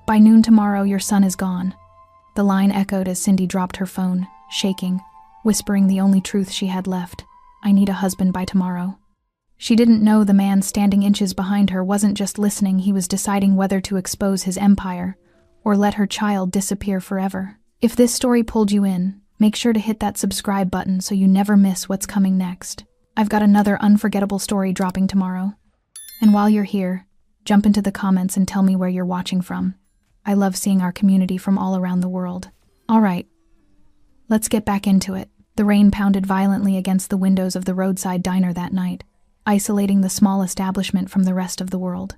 By noon tomorrow, your son is gone. The line echoed as Cindy dropped her phone, shaking, whispering the only truth she had left. I need a husband by tomorrow. She didn't know the man standing inches behind her wasn't just listening, he was deciding whether to expose his empire or let her child disappear forever. If this story pulled you in, make sure to hit that subscribe button so you never miss what's coming next. I've got another unforgettable story dropping tomorrow. And while you're here, jump into the comments and tell me where you're watching from. I love seeing our community from all around the world. All right, let's get back into it. The rain pounded violently against the windows of the roadside diner that night, isolating the small establishment from the rest of the world.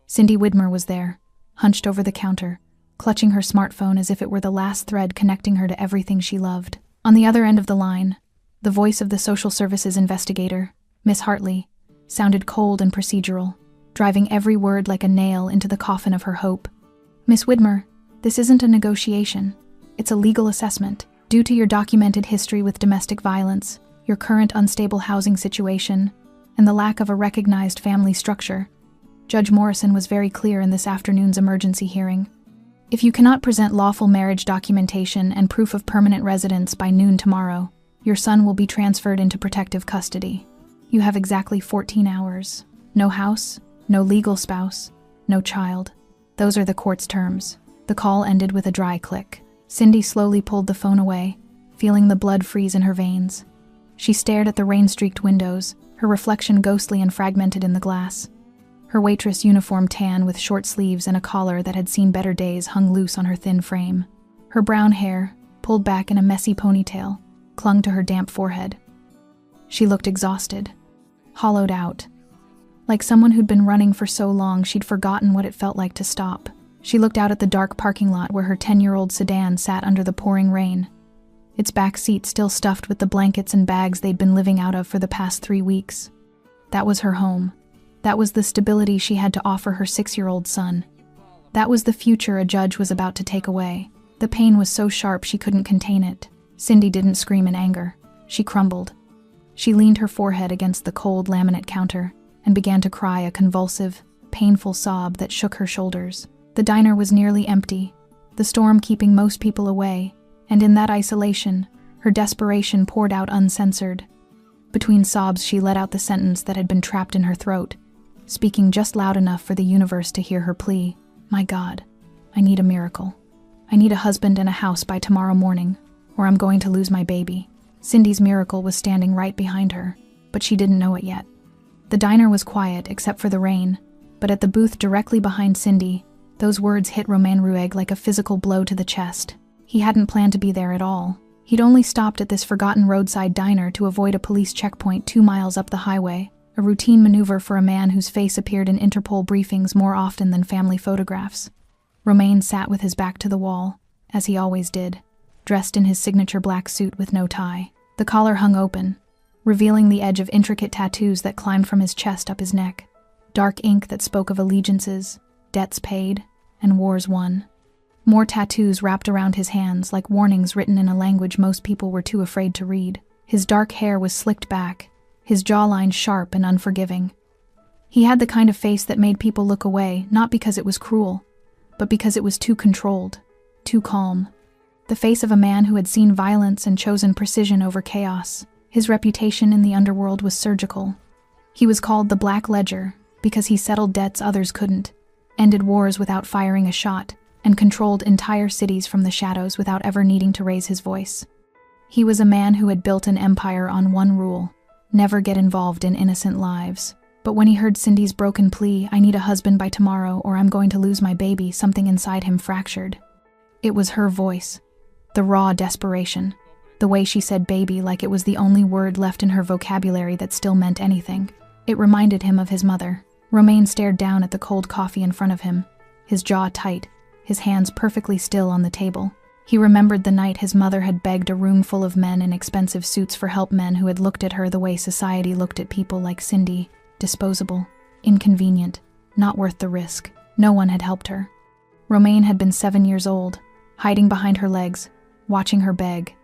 Cindy Widmer was there, hunched over the counter, clutching her smartphone as if it were the last thread connecting her to everything she loved. On the other end of the line, the voice of the social services investigator, Miss Hartley, sounded cold and procedural, driving every word like a nail into the coffin of her hope. Miss Widmer, this isn't a negotiation. It's a legal assessment. Due to your documented history with domestic violence, your current unstable housing situation, and the lack of a recognized family structure, Judge Morrison was very clear in this afternoon's emergency hearing. If you cannot present lawful marriage documentation and proof of permanent residence by noon tomorrow, your son will be transferred into protective custody. You have exactly 14 hours. No house, no legal spouse, no child. Those are the court's terms. The call ended with a dry click. Cindy slowly pulled the phone away, feeling the blood freeze in her veins. She stared at the rain-streaked windows, her reflection ghostly and fragmented in the glass. Her waitress uniform tan with short sleeves and a collar that had seen better days hung loose on her thin frame. Her brown hair, pulled back in a messy ponytail, clung to her damp forehead. She looked exhausted, hollowed out. Like someone who'd been running for so long she'd forgotten what it felt like to stop. She looked out at the dark parking lot where her 10-year-old sedan sat under the pouring rain, its back seat still stuffed with the blankets and bags they'd been living out of for the past 3 weeks. That was her home. That was the stability she had to offer her 6-year-old son. That was the future a judge was about to take away. The pain was so sharp she couldn't contain it. Cindy didn't scream in anger. She crumbled. She leaned her forehead against the cold laminate counter and began to cry a convulsive, painful sob that shook her shoulders. The diner was nearly empty, the storm keeping most people away, and in that isolation, her desperation poured out uncensored. Between sobs, she let out the sentence that had been trapped in her throat, speaking just loud enough for the universe to hear her plea. My God, I need a miracle. I need a husband and a house by tomorrow morning, or I'm going to lose my baby. Cindy's miracle was standing right behind her, but she didn't know it yet. The diner was quiet except for the rain, but at the booth directly behind Cindy, those words hit Romain Rueg like a physical blow to the chest. He hadn't planned to be there at all. He'd only stopped at this forgotten roadside diner to avoid a police checkpoint 2 miles up the highway, a routine maneuver for a man whose face appeared in Interpol briefings more often than family photographs. Romain sat with his back to the wall, as he always did, dressed in his signature black suit with no tie. The collar hung open, revealing the edge of intricate tattoos that climbed from his chest up his neck. Dark ink that spoke of allegiances, debts paid, and wars won. More tattoos wrapped around his hands like warnings written in a language most people were too afraid to read. His dark hair was slicked back, his jawline sharp and unforgiving. He had the kind of face that made people look away, not because it was cruel, but because it was too controlled, too calm. The face of a man who had seen violence and chosen precision over chaos. His reputation in the underworld was surgical. He was called the Black Ledger because he settled debts others couldn't, ended wars without firing a shot, and controlled entire cities from the shadows without ever needing to raise his voice. He was a man who had built an empire on one rule: never get involved in innocent lives. But when he heard Cindy's broken plea, I need a husband by tomorrow or I'm going to lose my baby, something inside him fractured. It was her voice, the raw desperation, the way she said baby like it was the only word left in her vocabulary that still meant anything. It reminded him of his mother. Romain stared down at the cold coffee in front of him, his jaw tight, his hands perfectly still on the table. He remembered the night his mother had begged a room full of men in expensive suits for help, men who had looked at her the way society looked at people like Cindy: disposable, inconvenient, not worth the risk. No one had helped her. Romain had been 7 years old, hiding behind her legs, watching her beg.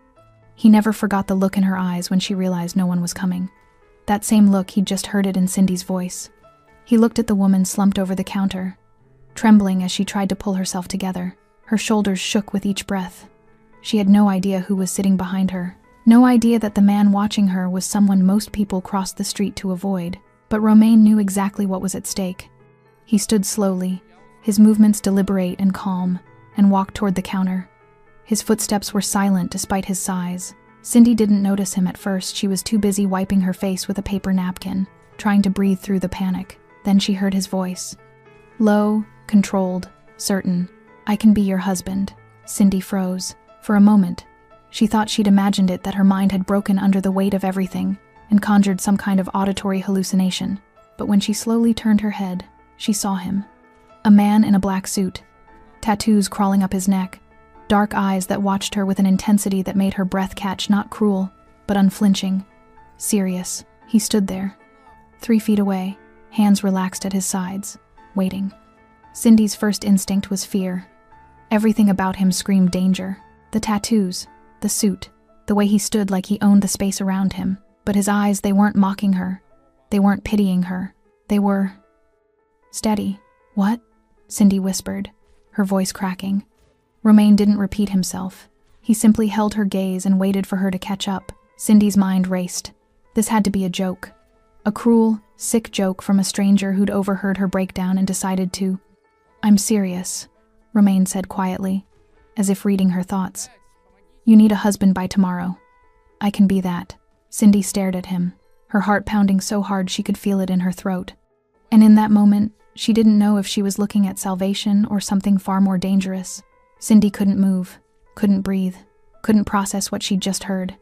He never forgot the look in her eyes when she realized no one was coming. That same look, he'd just heard it in Cindy's voice. He looked at the woman slumped over the counter, trembling as she tried to pull herself together. Her shoulders shook with each breath. She had no idea who was sitting behind her. No idea that the man watching her was someone most people crossed the street to avoid. But Romain knew exactly what was at stake. He stood slowly, his movements deliberate and calm, and walked toward the counter. His footsteps were silent despite his size. Cindy didn't notice him at first. She was too busy wiping her face with a paper napkin, trying to breathe through the panic. Then she heard his voice. Low, controlled, certain. "I can be your husband." Cindy froze. For a moment, she thought she'd imagined it, that her mind had broken under the weight of everything and conjured some kind of auditory hallucination. But when she slowly turned her head, she saw him. A man in a black suit, tattoos crawling up his neck, dark eyes that watched her with an intensity that made her breath catch, not cruel, but unflinching. Serious. He stood there, 3 feet away, hands relaxed at his sides, waiting. Cindy's first instinct was fear. Everything about him screamed danger. The tattoos, the suit, the way he stood like he owned the space around him. But his eyes, they weren't mocking her. They weren't pitying her. They were steady. "What?" Cindy whispered, her voice cracking. Romain didn't repeat himself. He simply held her gaze and waited for her to catch up. Cindy's mind raced. This had to be a joke. A cruel, sick joke from a stranger who'd overheard her breakdown and decided to. "I'm serious," Romain said quietly, as if reading her thoughts. "You need a husband by tomorrow." "I can be that." Cindy stared at him, her heart pounding so hard she could feel it in her throat. And in that moment, she didn't know if she was looking at salvation or something far more dangerous. Cindy couldn't move, couldn't breathe, couldn't process what she'd just heard.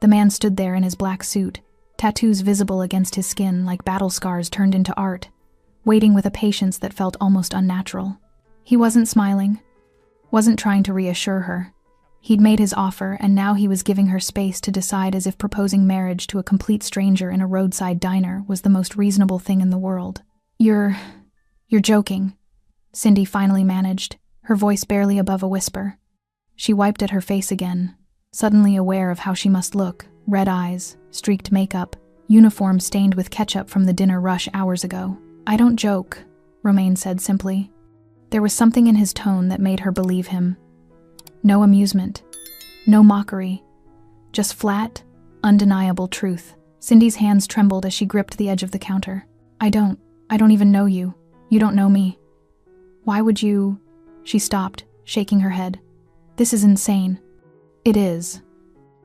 The man stood there in his black suit, tattoos visible against his skin like battle scars turned into art, waiting with a patience that felt almost unnatural. He wasn't smiling, wasn't trying to reassure her. He'd made his offer, and now he was giving her space to decide, as if proposing marriage to a complete stranger in a roadside diner was the most reasonable thing in the world. You're joking," Cindy finally managed, her voice barely above a whisper. She wiped at her face again, suddenly aware of how she must look: red eyes, streaked makeup, uniform stained with ketchup from the dinner rush hours ago. "I don't joke," Romain said simply. There was something in his tone that made her believe him. No amusement, no mockery, just flat, undeniable truth. Cindy's hands trembled as she gripped the edge of the counter. I don't even know you. You don't know me. Why would you?" She stopped, shaking her head. "This is insane." "It is,"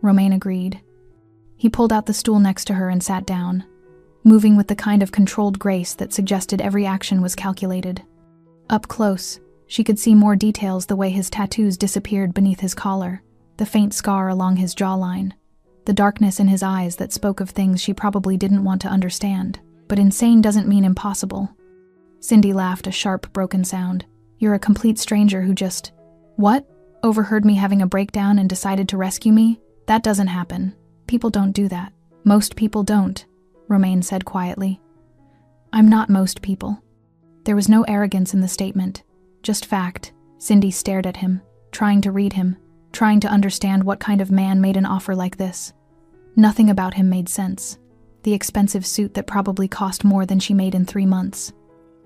Romain agreed. He pulled out the stool next to her and sat down, moving with the kind of controlled grace that suggested every action was calculated. Up close, she could see more details: the way his tattoos disappeared beneath his collar, the faint scar along his jawline, the darkness in his eyes that spoke of things she probably didn't want to understand. But insane doesn't mean impossible. Cindy laughed, a sharp, broken sound. "You're a complete stranger who just... What? Overheard me having a breakdown and decided to rescue me? That doesn't happen. People don't do that." "Most people don't," Romain said quietly. "I'm not most people." There was no arrogance in the statement, just fact. Cindy stared at him, trying to read him, trying to understand what kind of man made an offer like this. Nothing about him made sense. The expensive suit that probably cost more than she made in 3 months.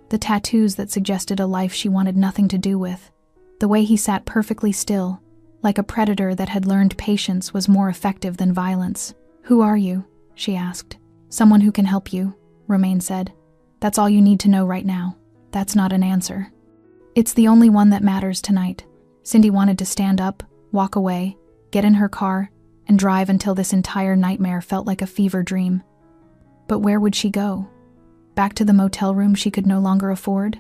The tattoos that suggested a life she wanted nothing to do with. The way he sat perfectly still, like a predator that had learned patience was more effective than violence. "Who are you?" she asked. "Someone who can help you," Romain said. "That's all you need to know right now." "That's not an answer." "It's the only one that matters tonight." Cindy wanted to stand up, walk away, get in her car, and drive until this entire nightmare felt like a fever dream. But where would she go? Back to the motel room she could no longer afford?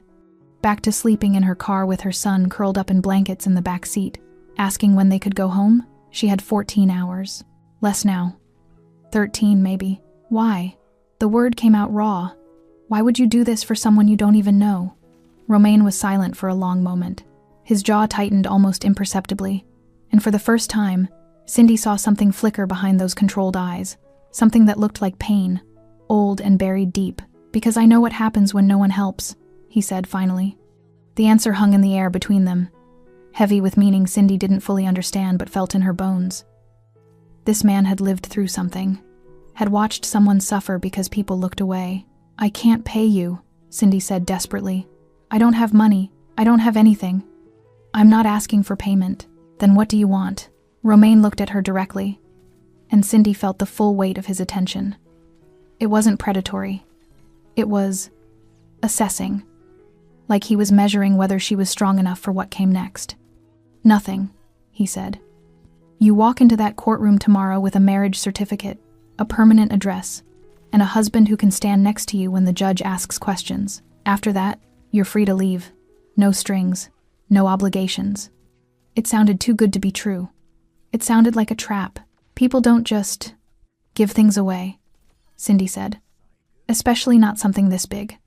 Back to sleeping in her car with her son curled up in blankets in the back seat, asking when they could go home? She had 14 hours. Less now. 13, maybe. Why? The word came out raw. Why would you do this for someone you don't even know? Romain was silent for a long moment. His jaw tightened almost imperceptibly, and for the first time, Cindy saw something flicker behind those controlled eyes, something that looked like pain, old and buried deep. "Because I know what happens when no one helps," he said finally. The answer hung in the air between them, heavy with meaning Cindy didn't fully understand but felt in her bones. This man had lived through something, had watched someone suffer because people looked away. "I can't pay you," Cindy said desperately. "I don't have money. I don't have anything. I'm not asking for payment. Then what do you want? Romain looked at her directly, and Cindy felt the full weight of his attention. It wasn't predatory. It was assessing. Like he was measuring whether she was strong enough for what came next. Nothing, he said. You walk into that courtroom tomorrow with a marriage certificate, a permanent address, and a husband who can stand next to you when the judge asks questions. After that, you're free to leave. No strings, no obligations. It sounded too good to be true. It sounded like a trap. People don't just give things away, Cindy said. Especially not something this big.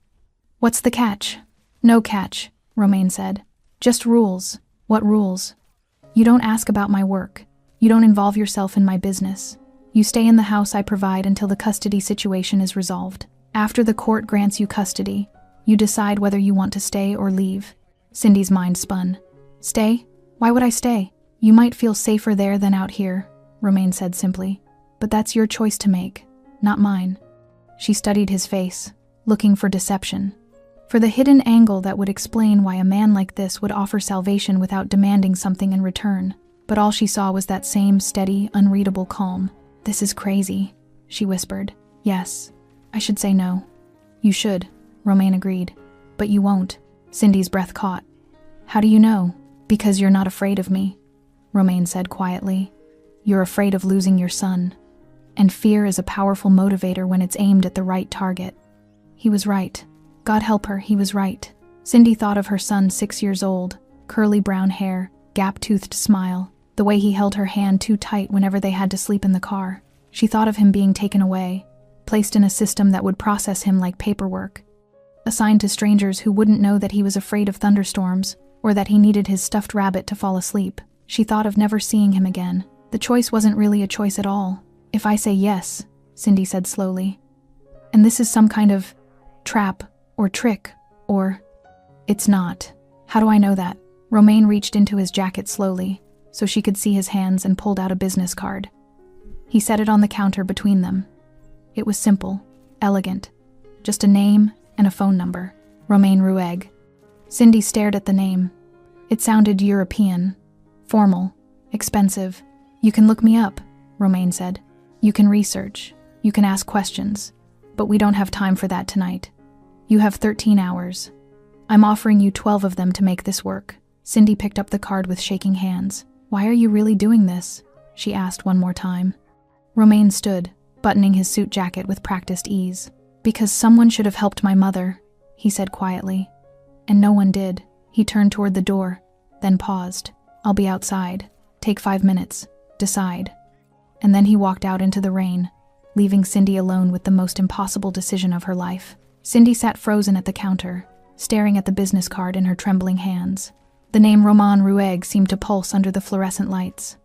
What's the catch? No catch, Romain said. Just rules. What rules? You don't ask about my work. You don't involve yourself in my business. You stay in the house I provide until the custody situation is resolved. After the court grants you custody, you decide whether you want to stay or leave. Cindy's mind spun. Stay? Why would I stay? You might feel safer there than out here, Romain said simply. But that's your choice to make, not mine. She studied his face, looking for deception, for the hidden angle that would explain why a man like this would offer salvation without demanding something in return. But all she saw was that same steady, unreadable calm. This is crazy, she whispered. Yes, I should say no. You should, Romain agreed. But you won't. Cindy's breath caught. How do you know? Because you're not afraid of me, Romain said quietly. You're afraid of losing your son. And fear is a powerful motivator when it's aimed at the right target. He was right. God help her, he was right. Cindy thought of her son 6 years old, curly brown hair, gap-toothed smile, the way he held her hand too tight whenever they had to sleep in the car. She thought of him being taken away, placed in a system that would process him like paperwork, assigned to strangers who wouldn't know that he was afraid of thunderstorms or that he needed his stuffed rabbit to fall asleep. She thought of never seeing him again. The choice wasn't really a choice at all. If I say yes, Cindy said slowly, and this is some kind of trap or trick or... It's not. How do I know that? Romain reached into his jacket slowly, so she could see his hands, and pulled out a business card. He set it on the counter between them. It was simple, elegant, just a name and a phone number. Romain Rueg. Cindy stared at the name. It sounded European, formal, expensive. You can look me up, Romain said. You can research. You can ask questions. But we don't have time for that tonight. You have 13 hours. I'm offering you 12 of them to make this work. Cindy picked up the card with shaking hands. Why are you really doing this? She asked one more time. Romain stood, buttoning his suit jacket with practiced ease. Because someone should have helped my mother, he said quietly. And no one did. He turned toward the door, then paused. I'll be outside. Take 5 minutes. Decide. And then he walked out into the rain, leaving Cindy alone with the most impossible decision of her life. Cindy sat frozen at the counter, staring at the business card in her trembling hands. The name Romain Rueg seemed to pulse under the fluorescent lights.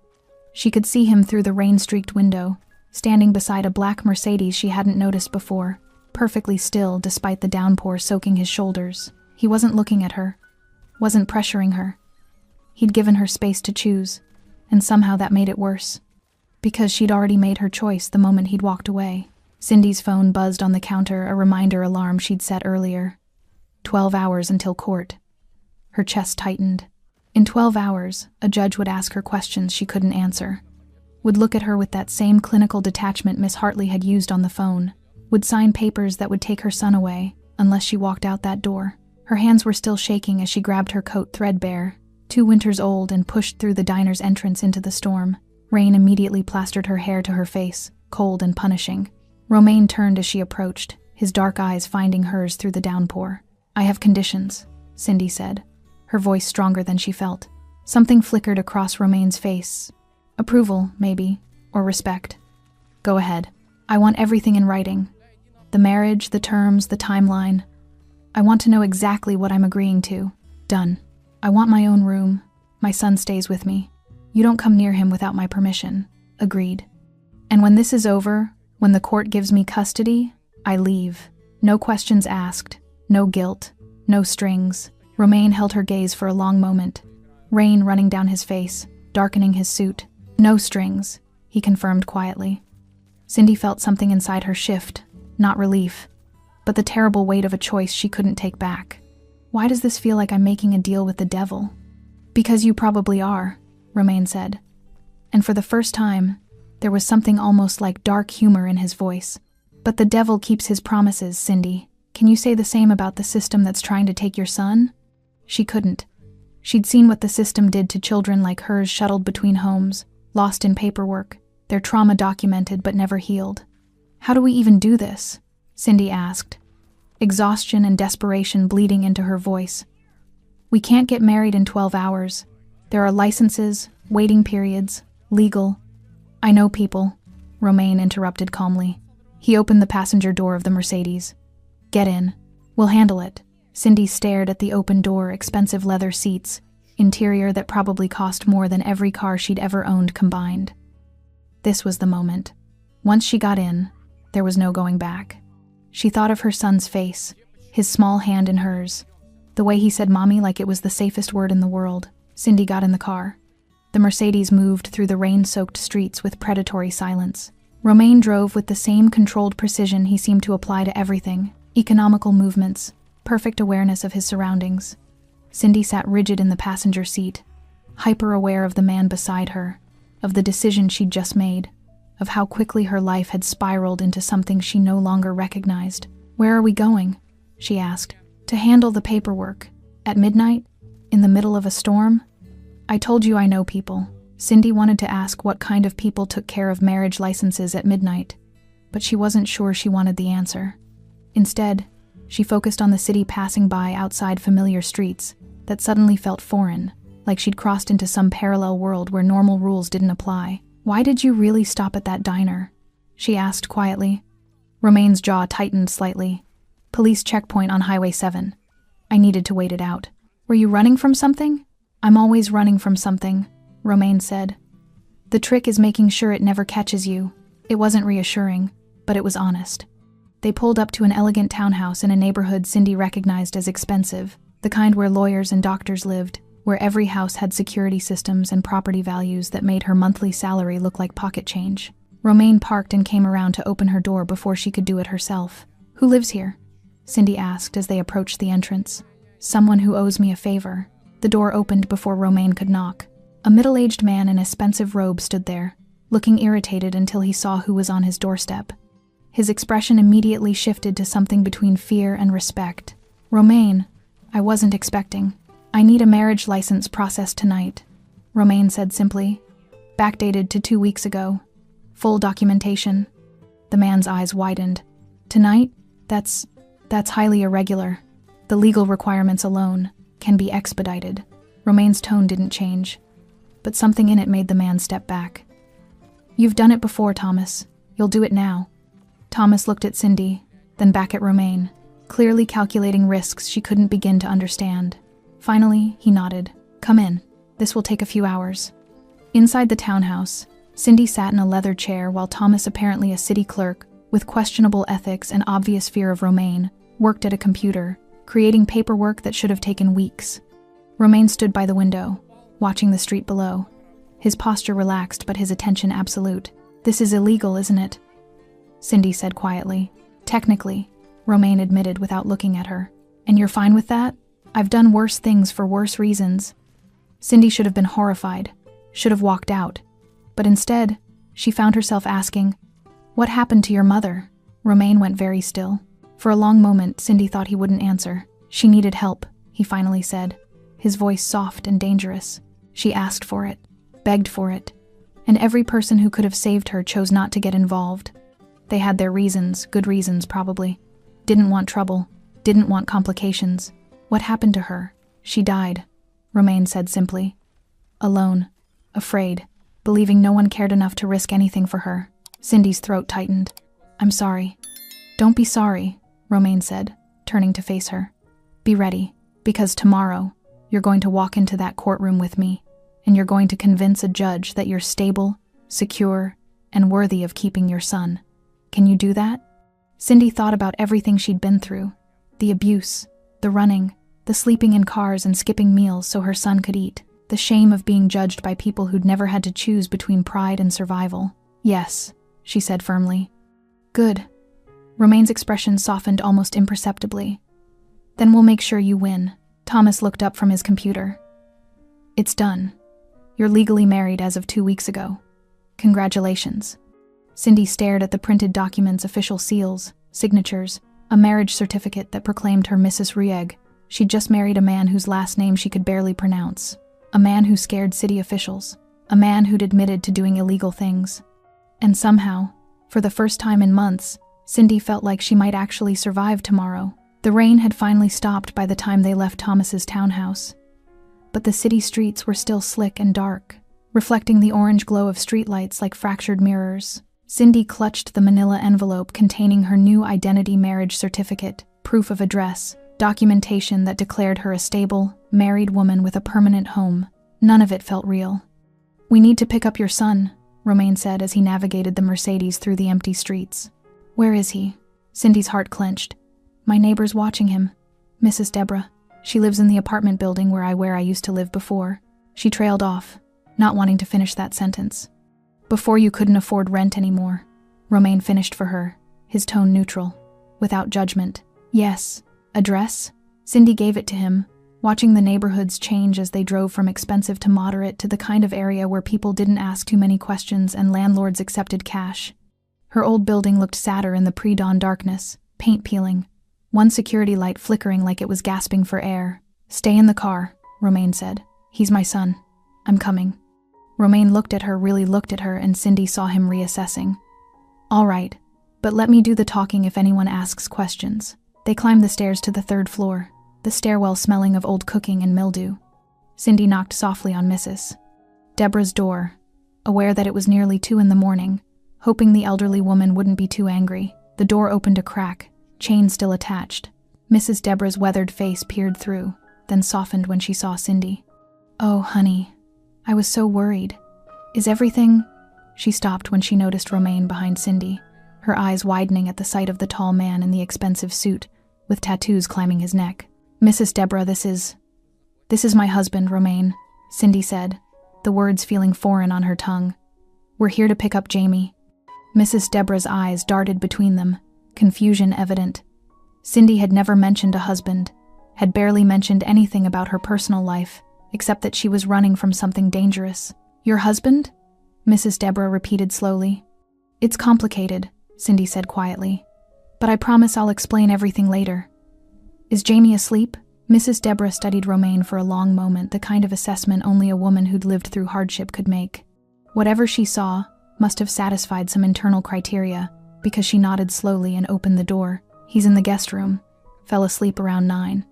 She could see him through the rain-streaked window, standing beside a black Mercedes she hadn't noticed before, perfectly still despite the downpour soaking his shoulders. He wasn't looking at her, wasn't pressuring her. He'd given her space to choose, and somehow that made it worse, because she'd already made her choice the moment he'd walked away. Cindy's phone buzzed on the counter, a reminder alarm she'd set earlier. 12 hours until court. Her chest tightened. In 12 hours, a judge would ask her questions she couldn't answer, would look at her with that same clinical detachment Miss Hartley had used on the phone, would sign papers that would take her son away unless she walked out that door. Her hands were still shaking as she grabbed her coat threadbare, 2 winters old, and pushed through the diner's entrance into the storm. Rain immediately plastered her hair to her face, cold and punishing. Romain turned as she approached, his dark eyes finding hers through the downpour. I have conditions, Cindy said, her voice stronger than she felt. Something flickered across Romain's face. Approval, maybe, or respect. Go ahead. I want everything in writing. The marriage, the terms, the timeline. I want to know exactly what I'm agreeing to. Done. I want my own room. My son stays with me. You don't come near him without my permission. Agreed. And when this is over, when the court gives me custody, I leave. No questions asked. No guilt. No strings. Romain held her gaze for a long moment, rain running down his face, darkening his suit. No strings, he confirmed quietly. Cindy felt something inside her shift, not relief, but the terrible weight of a choice she couldn't take back. Why does this feel like I'm making a deal with the devil? Because you probably are, Romain said. And for the first time, there was something almost like dark humor in his voice. But the devil keeps his promises, Cindy. Can you say the same about the system that's trying to take your son? She couldn't. She'd seen what the system did to children like hers shuttled between homes, lost in paperwork, their trauma documented but never healed. How do we even do this? Cindy asked, exhaustion and desperation bleeding into her voice. We can't get married in 12 hours. There are licenses, waiting periods, legal. I know people, Romain interrupted calmly. He opened the passenger door of the Mercedes. Get in. We'll handle it. Cindy stared at the open door, expensive leather seats, interior that probably cost more than every car she'd ever owned combined. This was the moment. Once she got in, there was no going back. She thought of her son's face, his small hand in hers, the way he said mommy like it was the safest word in the world. Cindy got in the car. The Mercedes moved through the rain-soaked streets with predatory silence. Romain drove with the same controlled precision he seemed to apply to everything, economical movements, perfect awareness of his surroundings. Cindy sat rigid in the passenger seat, hyper-aware of the man beside her, of the decision she'd just made, of how quickly her life had spiraled into something she no longer recognized. Where are we going? She asked. To handle the paperwork. At midnight? In the middle of a storm? I told you I know people. Cindy wanted to ask what kind of people took care of marriage licenses at midnight, but she wasn't sure she wanted the answer. Instead, she focused on the city passing by outside familiar streets that suddenly felt foreign, like she'd crossed into some parallel world where normal rules didn't apply. Why did you really stop at that diner? She asked quietly. Romain's jaw tightened slightly. Police checkpoint on Highway 7. I needed to wait it out. Were you running from something? I'm always running from something, Romain said. The trick is making sure it never catches you. It wasn't reassuring, but it was honest. They pulled up to an elegant townhouse in a neighborhood Cindy recognized as expensive, the kind where lawyers and doctors lived, where every house had security systems and property values that made her monthly salary look like pocket change. Romain parked and came around to open her door before she could do it herself. Who lives here? Cindy asked as they approached the entrance. Someone who owes me a favor. The door opened before Romain could knock. A middle-aged man in a expensive robe stood there, looking irritated until he saw who was on his doorstep. His expression immediately shifted to something between fear and respect. Romain, I wasn't expecting. I need a marriage license processed tonight, Romain said simply. Backdated to 2 weeks ago. Full documentation. The man's eyes widened. Tonight? That's highly irregular. The legal requirements alone can be expedited. Romain's tone didn't change, but something in it made the man step back. You've done it before, Thomas. You'll do it now. Thomas looked at Cindy, then back at Romain, clearly calculating risks she couldn't begin to understand. Finally, he nodded. Come in. This will take a few hours. Inside the townhouse, Cindy sat in a leather chair while Thomas, apparently a city clerk, with questionable ethics and obvious fear of Romain, worked at a computer, creating paperwork that should have taken weeks. Romain stood by the window, watching the street below. His posture relaxed, but his attention absolute. This is illegal, isn't it? Cindy said quietly. Technically, Romain admitted without looking at her. And you're fine with that? I've done worse things for worse reasons. Cindy should have been horrified, should have walked out. But instead, she found herself asking, what happened to your mother? Romain went very still. For a long moment, Cindy thought he wouldn't answer. She needed help, he finally said, his voice soft and dangerous. She asked for it, begged for it, and every person who could have saved her chose not to get involved. They had their reasons, good reasons probably. Didn't want trouble, didn't want complications. What happened to her? She died, Romain said simply. Alone, afraid, believing no one cared enough to risk anything for her. Cindy's throat tightened. I'm sorry. Don't be sorry, Romain said, turning to face her. Be ready, because tomorrow, you're going to walk into that courtroom with me, and you're going to convince a judge that you're stable, secure, and worthy of keeping your son. Can you do that? Cindy thought about everything she'd been through. The abuse, the running, the sleeping in cars and skipping meals so her son could eat. The shame of being judged by people who'd never had to choose between pride and survival. Yes, she said firmly. Good. Romain's expression softened almost imperceptibly. Then we'll make sure you win. Thomas looked up from his computer. It's done. You're legally married as of 2 weeks ago. Congratulations. Cindy stared at the printed documents, official seals, signatures, a marriage certificate that proclaimed her Mrs. Rieg. She'd just married a man whose last name she could barely pronounce. A man who scared city officials. A man who'd admitted to doing illegal things. And somehow, for the first time in months, Cindy felt like she might actually survive tomorrow. The rain had finally stopped by the time they left Thomas's townhouse. But the city streets were still slick and dark, reflecting the orange glow of streetlights like fractured mirrors. Cindy clutched the manila envelope containing her new identity marriage certificate, proof of address, documentation that declared her a stable, married woman with a permanent home. None of it felt real. "We need to pick up your son," Romain said as he navigated the Mercedes through the empty streets. "Where is he?" Cindy's heart clenched. "My neighbor's watching him. Mrs. Deborah. She lives in the apartment building where I used to live before." She trailed off, not wanting to finish that sentence. "Before you couldn't afford rent anymore," Romain finished for her, his tone neutral, without judgment. "Yes. Address?" Cindy gave it to him, watching the neighborhoods change as they drove from expensive to moderate to the kind of area where people didn't ask too many questions and landlords accepted cash. Her old building looked sadder in the pre-dawn darkness, paint peeling, one security light flickering like it was gasping for air. "Stay in the car," Romain said. "He's my son. I'm coming." Romain looked at her, really looked at her, and Cindy saw him reassessing. "All right, but let me do the talking if anyone asks questions." They climbed the stairs to the 3rd floor, the stairwell smelling of old cooking and mildew. Cindy knocked softly on Mrs. Deborah's door, aware that it was nearly 2 a.m, hoping the elderly woman wouldn't be too angry. The door opened a crack, chain still attached. Mrs. Deborah's weathered face peered through, then softened when she saw Cindy. "Oh, honey, I was so worried. Is everything—" She stopped when she noticed Romain behind Cindy, her eyes widening at the sight of the tall man in the expensive suit, with tattoos climbing his neck. "Mrs. Deborah, this is my husband, Romain," Cindy said, the words feeling foreign on her tongue. "We're here to pick up Jamie." Mrs. Deborah's eyes darted between them, confusion evident. Cindy had never mentioned a husband, had barely mentioned anything about her personal life, except that she was running from something dangerous. "Your husband?" Mrs. Deborah repeated slowly. "It's complicated," Cindy said quietly, "but I promise I'll explain everything later." "Is Jamie asleep?" Mrs. Deborah studied Romain for a long moment, the kind of assessment only a woman who'd lived through hardship could make. Whatever she saw must have satisfied some internal criteria, because she nodded slowly and opened the door. "He's in the guest room. Fell asleep around 9.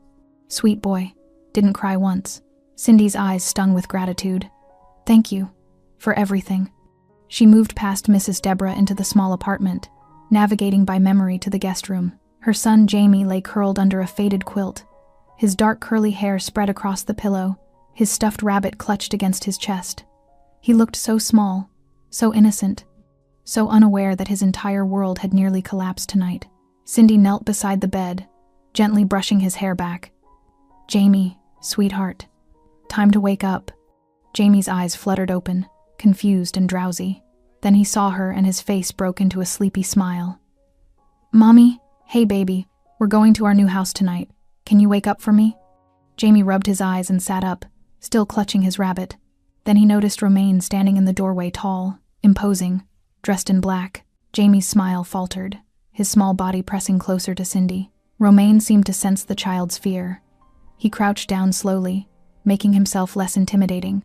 Sweet boy. Didn't cry once." Cindy's eyes stung with gratitude. "Thank you. For everything." She moved past Mrs. Deborah into the small apartment, navigating by memory to the guest room. Her son Jamie lay curled under a faded quilt, his dark curly hair spread across the pillow, his stuffed rabbit clutched against his chest. He looked so small, so innocent, so unaware that his entire world had nearly collapsed tonight. Cindy knelt beside the bed, gently brushing his hair back. "Jamie, sweetheart. Time to wake up." Jamie's eyes fluttered open, confused and drowsy. Then he saw her and his face broke into a sleepy smile. "Mommy, hey baby, we're going to our new house tonight. Can you wake up for me?" Jamie rubbed his eyes and sat up, still clutching his rabbit. Then he noticed Romain standing in the doorway, tall, imposing, dressed in black. Jamie's smile faltered, his small body pressing closer to Cindy. Romain seemed to sense the child's fear. He crouched down slowly, making himself less intimidating,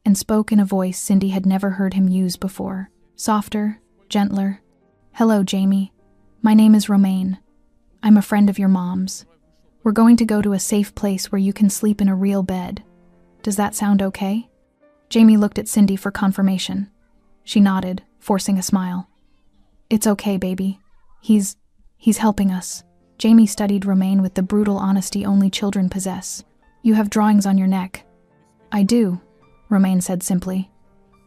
and spoke in a voice Cindy had never heard him use before. Softer, gentler. "Hello, Jamie. My name is Romain. I'm a friend of your mom's. We're going to go to a safe place where you can sleep in a real bed. Does that sound okay?" Jamie looked at Cindy for confirmation. She nodded, forcing a smile. "It's okay, baby. He's helping us." Jamie studied Romain with the brutal honesty only children possess. "You have drawings on your neck." "I do," Romain said simply.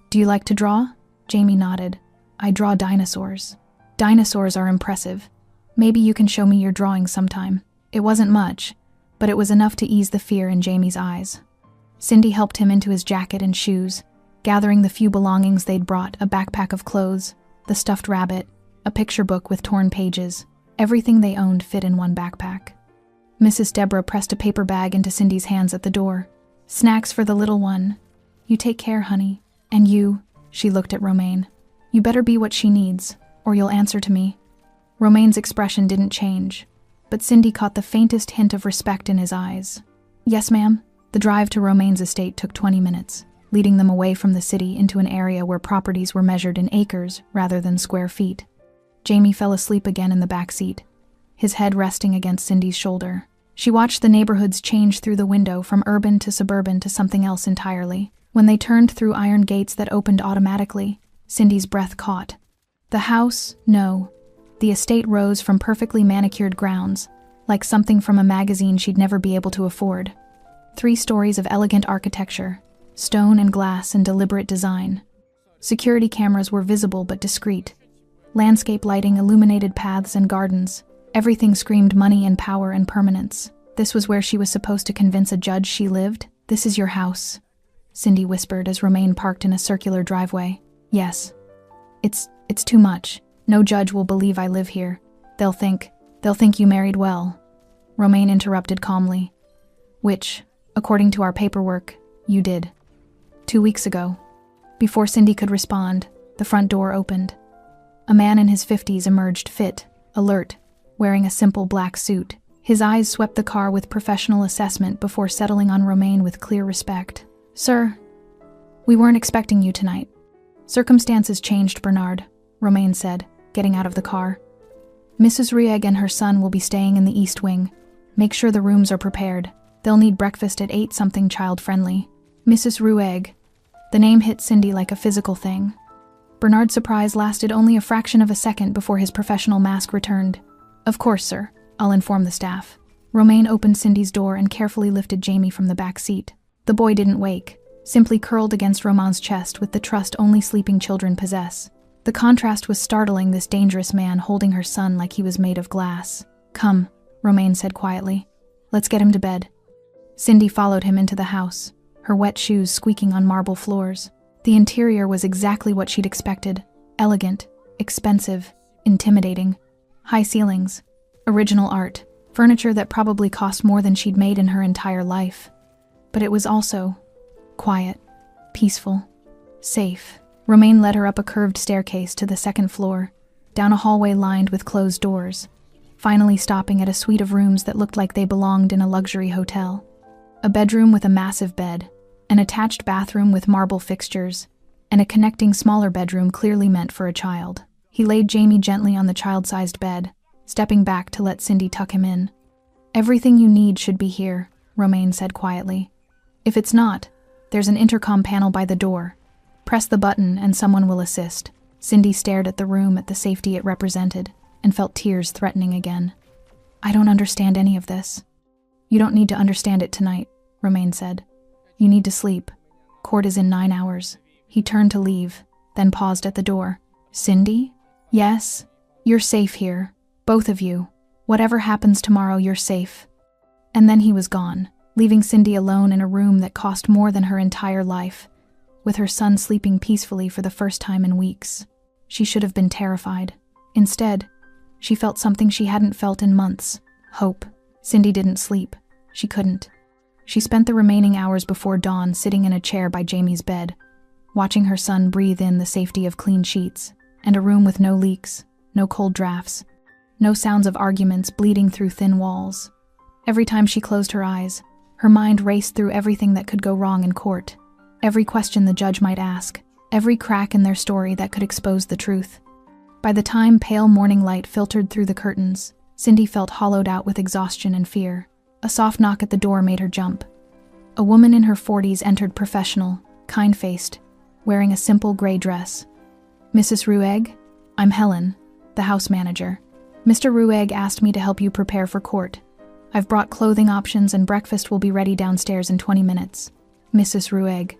"Do you like to draw?" Jamie nodded. "I draw dinosaurs. Dinosaurs are impressive. Maybe you can show me your drawings sometime." It wasn't much, but it was enough to ease the fear in Jamie's eyes. Cindy helped him into his jacket and shoes, gathering the few belongings they'd brought, a backpack of clothes, the stuffed rabbit, a picture book with torn pages. Everything they owned fit in one backpack. Mrs. Deborah pressed a paper bag into Cindy's hands at the door. "Snacks for the little one. You take care, honey. And you," she looked at Romaine. "You better be what she needs, or you'll answer to me." Romaine's expression didn't change, but Cindy caught the faintest hint of respect in his eyes. "Yes, ma'am." The drive to Romaine's estate took 20 minutes, leading them away from the city into an area where properties were measured in acres rather than square feet. Jamie fell asleep again in the back seat, his head resting against Cindy's shoulder. She watched the neighborhoods change through the window from urban to suburban to something else entirely. When they turned through iron gates that opened automatically, Cindy's breath caught. The house, no. The estate rose from perfectly manicured grounds, like something from a magazine she'd never be able to afford. 3 stories of elegant architecture, stone and glass and deliberate design. Security cameras were visible but discreet. Landscape lighting illuminated paths and gardens. Everything screamed money and power and permanence. This was where she was supposed to convince a judge she lived? "This is your house," Cindy whispered as Romaine parked in a circular driveway. "Yes. It's too much. No judge will believe I live here. They'll think you married well," Romaine interrupted calmly. "Which, according to our paperwork, you did. 2 weeks ago." Before Cindy could respond, the front door opened. A man in his 50s emerged, fit, alert, wearing a simple black suit. His eyes swept the car with professional assessment before settling on Romaine with clear respect. "Sir, we weren't expecting you tonight." "Circumstances changed, Bernard," Romaine said, getting out of the car. "Mrs. Rieg and her son will be staying in the East Wing. Make sure the rooms are prepared. They'll need breakfast at 8, something child-friendly." Mrs. Rueg. The name hit Cindy like a physical thing. Bernard's surprise lasted only a fraction of a second before his professional mask returned. "Of course, sir. I'll inform the staff." Romaine opened Cindy's door and carefully lifted Jamie from the back seat. The boy didn't wake, simply curled against Romain's chest with the trust only sleeping children possess. The contrast was startling, this dangerous man holding her son like he was made of glass. "Come," Romaine said quietly. "Let's get him to bed." Cindy followed him into the house, her wet shoes squeaking on marble floors. The interior was exactly what she'd expected. Elegant, expensive, intimidating. High ceilings, original art, furniture that probably cost more than she'd made in her entire life. But it was also quiet, peaceful, safe. Romaine led her up a curved staircase to the second floor, down a hallway lined with closed doors, finally stopping at a suite of rooms that looked like they belonged in a luxury hotel. A bedroom with a massive bed, an attached bathroom with marble fixtures, and a connecting smaller bedroom clearly meant for a child. He laid Jamie gently on the child-sized bed, stepping back to let Cindy tuck him in. "Everything you need should be here," Romaine said quietly. "If it's not, there's an intercom panel by the door. Press the button and someone will assist." Cindy stared at the room, at the safety it represented, and felt tears threatening again. "I don't understand any of this." "You don't need to understand it tonight," Romaine said. "You need to sleep. Court is in 9 hours." He turned to leave, then paused at the door. "Cindy?" "Yes, you're safe here. Both of you. Whatever happens tomorrow, you're safe." And then he was gone, leaving Cindy alone in a room that cost more than her entire life, with her son sleeping peacefully for the first time in weeks. She should have been terrified. Instead, she felt something she hadn't felt in months: hope. Cindy didn't sleep. She couldn't. She spent the remaining hours before dawn sitting in a chair by Jamie's bed, watching her son breathe in the safety of clean sheets, and a room with no leaks, no cold drafts, no sounds of arguments bleeding through thin walls. Every time she closed her eyes, her mind raced through everything that could go wrong in court, every question the judge might ask, every crack in their story that could expose the truth. By the time pale morning light filtered through the curtains, Cindy felt hollowed out with exhaustion and fear. A soft knock at the door made her jump. A woman in her 40s entered, professional, kind-faced, wearing a simple gray dress. "Mrs. Rueg? I'm Helen, the house manager. Mr. Rueg asked me to help you prepare for court. I've brought clothing options and breakfast will be ready downstairs in 20 minutes. Mrs. Rueg."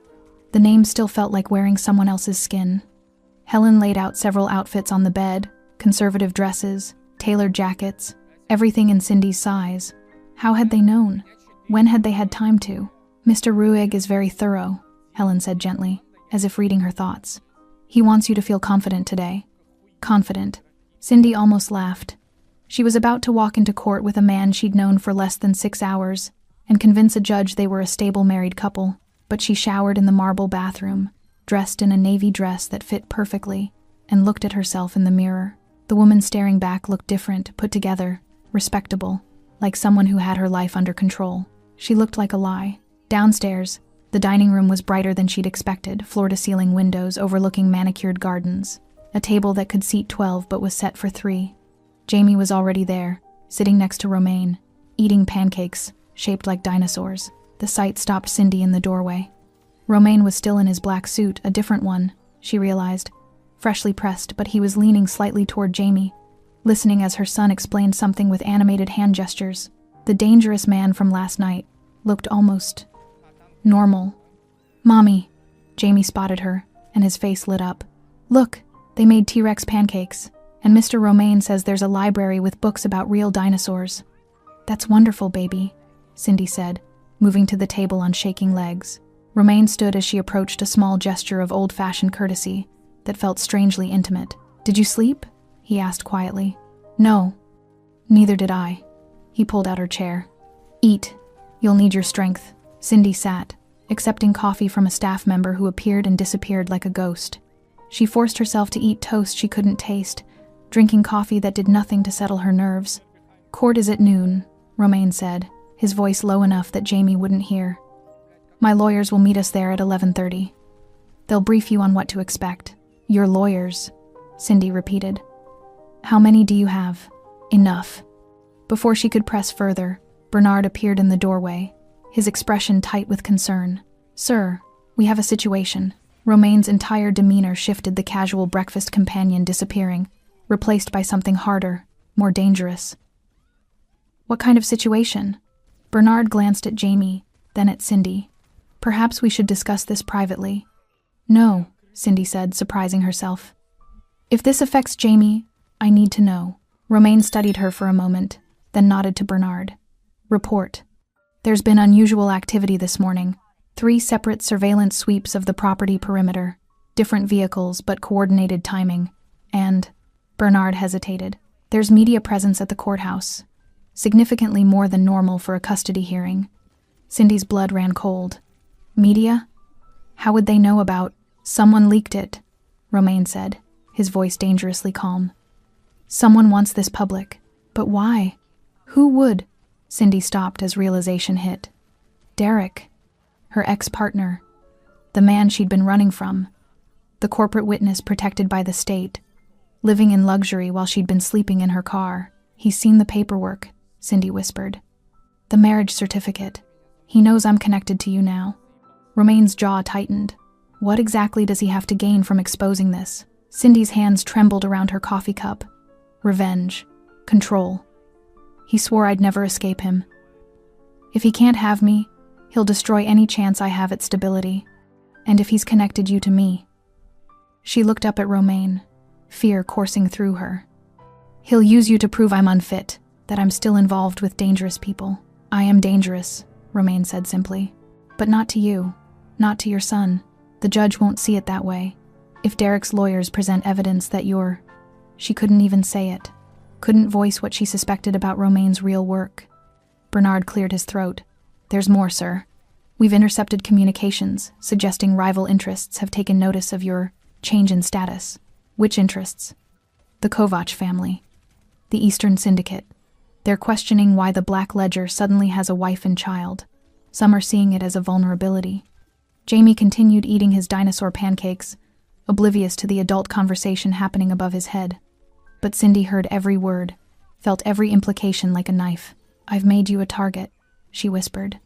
The name still felt like wearing someone else's skin. Helen laid out several outfits on the bed, conservative dresses, tailored jackets, everything in Cindy's size. How had they known? When had they had time to? "Mr. Rueg is very thorough," Helen said gently, as if reading her thoughts. "He wants you to feel confident today." Confident. Cindy almost laughed. She was about to walk into court with a man she'd known for less than 6 hours and convince a judge they were a stable married couple, but she showered in the marble bathroom, dressed in a navy dress that fit perfectly, and looked at herself in the mirror. The woman staring back looked different, put together, respectable, like someone who had her life under control. She looked like a lie. Downstairs, the dining room was brighter than she'd expected, floor-to-ceiling windows overlooking manicured gardens, a table that could seat 12 but was set for 3. Jamie was already there, sitting next to Romaine, eating pancakes, shaped like dinosaurs. The sight stopped Cindy in the doorway. Romaine was still in his black suit, a different one, she realized, freshly pressed, but he was leaning slightly toward Jamie, listening as her son explained something with animated hand gestures. The dangerous man from last night looked almost normal. "Mommy," Jamie spotted her, and his face lit up. "Look, they made T-Rex pancakes, and Mr. Romaine says there's a library with books about real dinosaurs." "That's wonderful, baby," Cindy said, moving to the table on shaking legs. Romaine stood as she approached, a small gesture of old-fashioned courtesy that felt strangely intimate. "Did you sleep?" he asked quietly. "No. Neither did I." He pulled out her chair. "Eat. You'll need your strength." Cindy sat, accepting coffee from a staff member who appeared and disappeared like a ghost. She forced herself to eat toast she couldn't taste, drinking coffee that did nothing to settle her nerves. "Court is at noon," Romaine said, his voice low enough that Jamie wouldn't hear. "My lawyers will meet us there at 11:30. They'll brief you on what to expect." "Your lawyers," Cindy repeated. "How many do you have?" "Enough." Before she could press further, Bernard appeared in the doorway, his expression tight with concern. "Sir, we have a situation." Romaine's entire demeanor shifted, the casual breakfast companion disappearing, replaced by something harder, more dangerous. "What kind of situation?" Bernard glanced at Jamie, then at Cindy. "Perhaps we should discuss this privately." "No," Cindy said, surprising herself. "If this affects Jamie, I need to know." Romaine studied her for a moment, then nodded to Bernard. "Report. There's been unusual activity this morning. 3 separate surveillance sweeps of the property perimeter, different vehicles but coordinated timing, and..." Bernard hesitated. "There's media presence at the courthouse, significantly more than normal for a custody hearing." Cindy's blood ran cold. "Media? How would they know about..." "Someone leaked it," Romaine said, his voice dangerously calm. "Someone wants this public. But why? Who would?" Cindy stopped as realization hit. Derek, her ex-partner, the man she'd been running from, the corporate witness protected by the state, living in luxury while she'd been sleeping in her car. "He's seen the paperwork," Cindy whispered. "The marriage certificate. He knows I'm connected to you now." Romaine's jaw tightened. What exactly does he have to gain from exposing this? Cindy's hands trembled around her coffee cup. Revenge. Control. "He swore I'd never escape him. If he can't have me, he'll destroy any chance I have at stability. And if he's connected you to me..." She looked up at Romaine, fear coursing through her. "He'll use you to prove I'm unfit, that I'm still involved with dangerous people." "I am dangerous," Romaine said simply. "But not to you, not to your son. The judge won't see it that way. If Derek's lawyers present evidence that you're..." She couldn't even say it, couldn't voice what she suspected about Romaine's real work. Bernard cleared his throat. "There's more, sir. We've intercepted communications, suggesting rival interests have taken notice of your change in status." "Which interests?" "The Kovac family. The Eastern Syndicate. They're questioning why the Black Ledger suddenly has a wife and child. Some are seeing it as a vulnerability." Jamie continued eating his dinosaur pancakes, oblivious to the adult conversation happening above his head. But Cindy heard every word, felt every implication like a knife. "I've made you a target," she whispered.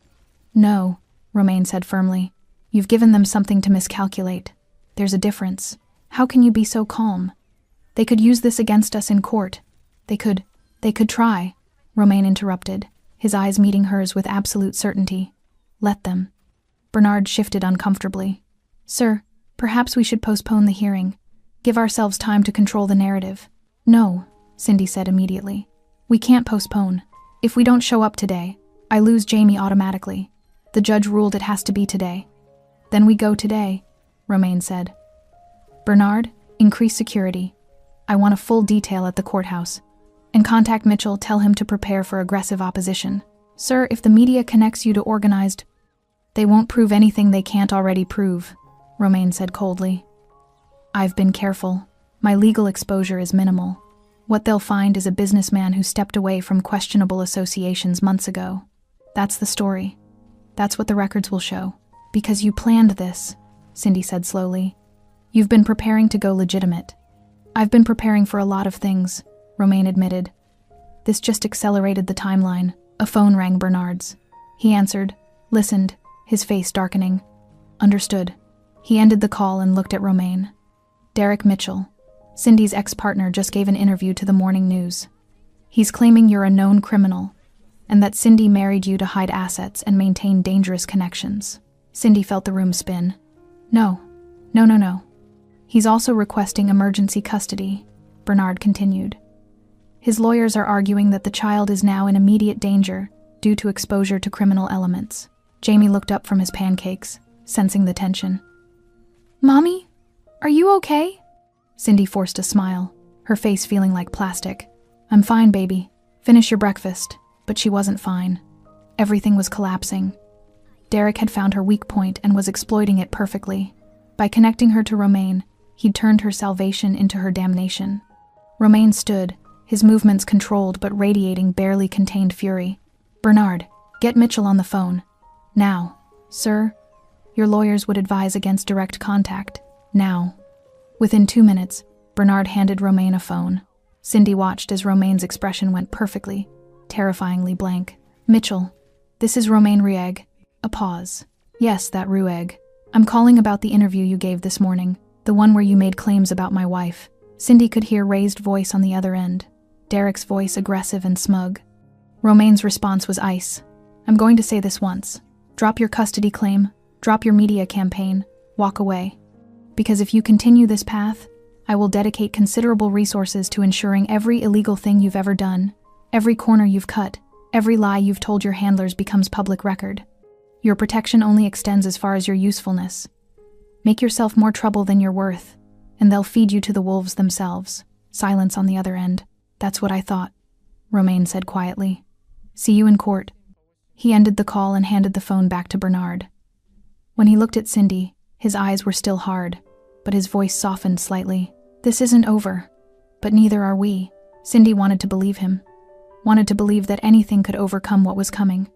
"No," Romaine said firmly. "You've given them something to miscalculate. There's a difference. How can you be so calm? They could use this against us in court. They could try," Romaine interrupted, his eyes meeting hers with absolute certainty. "Let them." Bernard shifted uncomfortably. "Sir, perhaps we should postpone the hearing. Give ourselves time to control the narrative." "No," Cindy said immediately. "We can't postpone. If we don't show up today, I lose Jamie automatically. The judge ruled it has to be today." "Then we go today," Romaine said. "Bernard, increase security. I want a full detail at the courthouse. And contact Mitchell, tell him to prepare for aggressive opposition. Sir, if the media connects you to organized, they won't prove anything they can't already prove, Romaine said coldly. I've been careful. My legal exposure is minimal. What they'll find is a businessman who stepped away from questionable associations months ago. That's the story. That's what the records will show. Because you planned this, Cindy said slowly. You've been preparing to go legitimate. I've been preparing for a lot of things, Romaine admitted. This just accelerated the timeline. A phone rang Bernard's. He answered, listened, his face darkening. Understood. He ended the call and looked at Romaine. Derek Mitchell, Cindy's ex-partner, just gave an interview to the Morning News. He's claiming you're a known criminal, and that Cindy married you to hide assets and maintain dangerous connections. Cindy felt the room spin. No. He's also requesting emergency custody, Bernard continued. His lawyers are arguing that the child is now in immediate danger due to exposure to criminal elements. Jamie looked up from his pancakes, sensing the tension. Mommy, are you okay? Cindy forced a smile, her face feeling like plastic. I'm fine, baby. Finish your breakfast. But she wasn't fine. Everything was collapsing. Derek had found her weak point and was exploiting it perfectly. By connecting her to Romaine, he'd turned her salvation into her damnation. Romaine stood, his movements controlled but radiating barely contained fury. Bernard, get Mitchell on the phone. Now. Sir, your lawyers would advise against direct contact. Now. Within 2 minutes, Bernard handed Romaine a phone. Cindy watched as Romaine's expression went perfectly, terrifyingly blank. Mitchell, this is Romaine Rieg. A pause. Yes, that Rueg. I'm calling about the interview you gave this morning, the one where you made claims about my wife. Cindy could hear raised voice on the other end, Derek's voice aggressive and smug. Romaine's response was ice. I'm going to say this once. Drop your custody claim, drop your media campaign, walk away. Because if you continue this path, I will dedicate considerable resources to ensuring every illegal thing you've ever done, every corner you've cut, every lie you've told your handlers becomes public record. Your protection only extends as far as your usefulness. Make yourself more trouble than you're worth, and they'll feed you to the wolves themselves. Silence on the other end. That's what I thought, Romaine said quietly. See you in court. He ended the call and handed the phone back to Bernard. When he looked at Cindy, his eyes were still hard, but his voice softened slightly. This isn't over, but neither are we. Cindy wanted to believe him, wanted to believe that anything could overcome what was coming.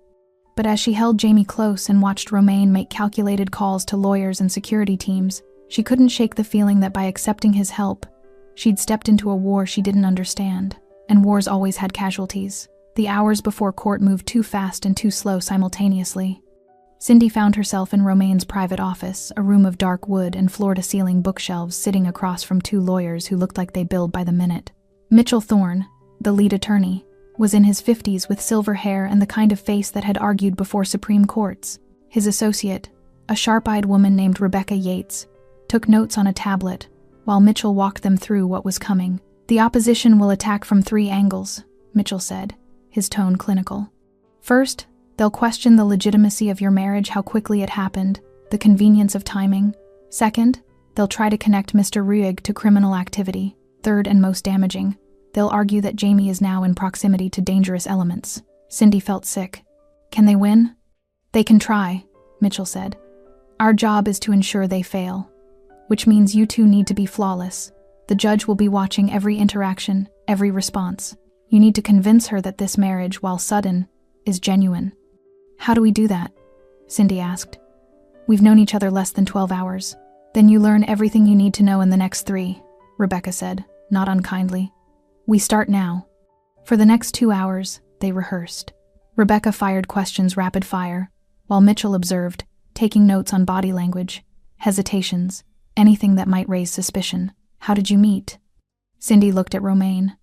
But as she held Jamie close and watched Romaine make calculated calls to lawyers and security teams, she couldn't shake the feeling that by accepting his help, she'd stepped into a war she didn't understand, and wars always had casualties. The hours before court moved too fast and too slow simultaneously. Cindy found herself in Romaine's private office, a room of dark wood and floor-to-ceiling bookshelves sitting across from 2 lawyers who looked like they billed by the minute. Mitchell Thorne, the lead attorney, was in his 50s with silver hair and the kind of face that had argued before Supreme Courts. His associate, a sharp-eyed woman named Rebecca Yates, took notes on a tablet, while Mitchell walked them through what was coming. The opposition will attack from 3 angles, Mitchell said, his tone clinical. First, they'll question the legitimacy of your marriage, how quickly it happened, the convenience of timing. Second, they'll try to connect Mr. Ruig to criminal activity. Third, and most damaging, they'll argue that Jamie is now in proximity to dangerous elements. Cindy felt sick. Can they win? They can try, Mitchell said. Our job is to ensure they fail, which means you two need to be flawless. The judge will be watching every interaction, every response. You need to convince her that this marriage, while sudden, is genuine. How do we do that? Cindy asked. We've known each other less than 12 hours. Then you learn everything you need to know in the next 3, Rebecca said, not unkindly. We start now. For the next 2 hours, they rehearsed. Rebecca fired questions rapid fire, while Mitchell observed, taking notes on body language, hesitations, anything that might raise suspicion. How did you meet? Cindy looked at Romaine.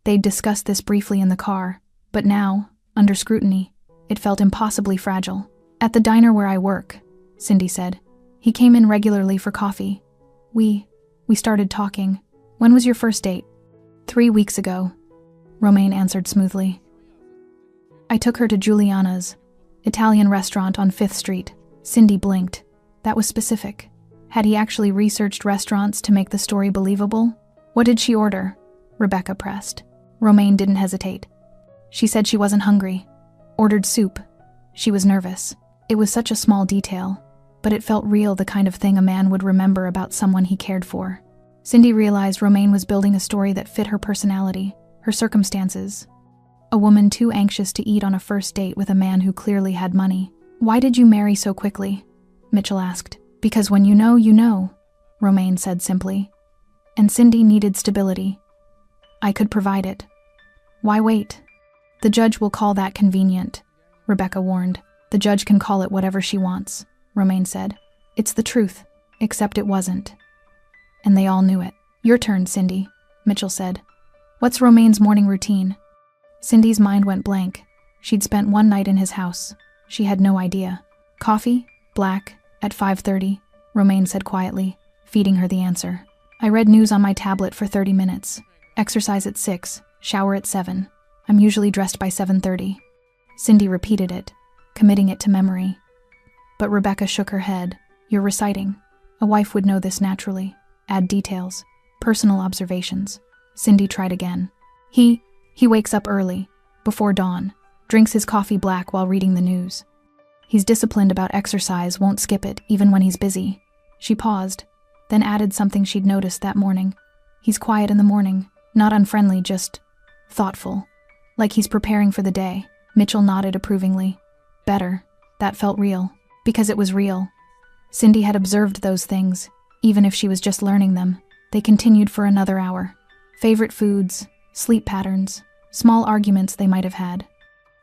They'd discussed this briefly in the car, but now, under scrutiny, it felt impossibly fragile. At the diner where I work, Cindy said. He came in regularly for coffee. We started talking. When was your first date? 3 weeks ago, Romaine answered smoothly. I took her to Giuliana's, Italian restaurant on 5th Street. Cindy blinked. That was specific. Had he actually researched restaurants to make the story believable? What did she order? Rebecca pressed. Romaine didn't hesitate. She said she wasn't hungry. Ordered soup. She was nervous. It was such a small detail, but it felt real, the kind of thing a man would remember about someone he cared for. Cindy realized Romaine was building a story that fit her personality, her circumstances. A woman too anxious to eat on a first date with a man who clearly had money. "Why did you marry so quickly?" Mitchell asked. "Because when you know," Romaine said simply. And Cindy needed stability. "I could provide it." "Why wait?" "The judge will call that convenient," Rebecca warned. "The judge can call it whatever she wants," Romaine said. "It's the truth, except it wasn't." And they all knew it. "Your turn, Cindy," Mitchell said. "What's Romaine's morning routine?" Cindy's mind went blank. She'd spent one night in his house. She had no idea. "Coffee, black, at 5:30, Romaine said quietly, feeding her the answer. "I read news on my tablet for 30 minutes. Exercise at 6, shower at 7. I'm usually dressed by 7:30. Cindy repeated it, committing it to memory. But Rebecca shook her head. "You're reciting. A wife would know this naturally. Add details, personal observations." Cindy tried again. He wakes up early, before dawn, drinks his coffee black while reading the news. He's disciplined about exercise, won't skip it, even when he's busy." She paused, then added something she'd noticed that morning. "He's quiet in the morning, not unfriendly, just thoughtful. Like he's preparing for the day." Mitchell nodded approvingly. "Better. That felt real. Because it was real." Cindy had observed those things, even if she was just learning them. They continued for another hour. Favorite foods, sleep patterns, small arguments they might have had.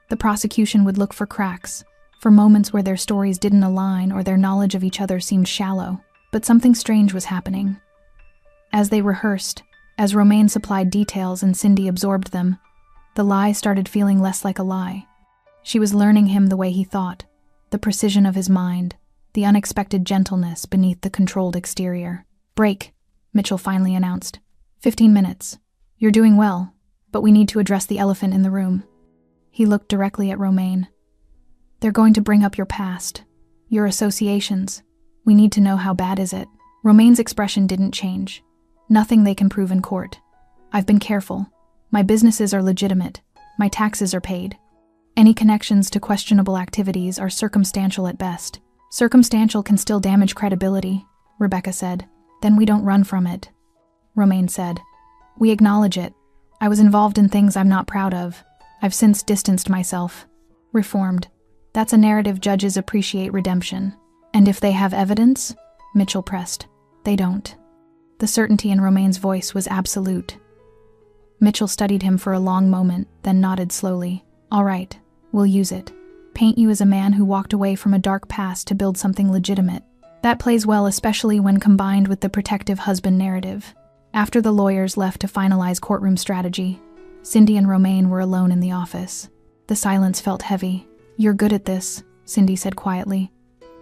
The prosecution would look for cracks, for moments where their stories didn't align or their knowledge of each other seemed shallow. But something strange was happening. As they rehearsed, as Romaine supplied details and Cindy absorbed them, the lie started feeling less like a lie. She was learning him the way he thought, the precision of his mind, the unexpected gentleness beneath the controlled exterior. "Break," Mitchell finally announced. 15 minutes. "You're doing well, but we need to address the elephant in the room." He looked directly at Romaine. "They're going to bring up your past, your associations. We need to know, how bad is it?" Romaine's expression didn't change. "Nothing they can prove in court. I've been careful. My businesses are legitimate. My taxes are paid. Any connections to questionable activities are circumstantial at best." "Circumstantial can still damage credibility," Rebecca said. "Then we don't run from it," Romaine said. "We acknowledge it. I was involved in things I'm not proud of. I've since distanced myself. Reformed. That's a narrative judges appreciate redemption. And if they have evidence," Mitchell pressed. "They don't." The certainty in Romaine's voice was absolute. Mitchell studied him for a long moment, then nodded slowly. "All right, we'll use it. Paint you as a man who walked away from a dark past to build something legitimate. That plays well, especially when combined with the protective husband narrative." After the lawyers left to finalize courtroom strategy, Cindy and Romaine were alone in the office. The silence felt heavy. "You're good at this," Cindy said quietly.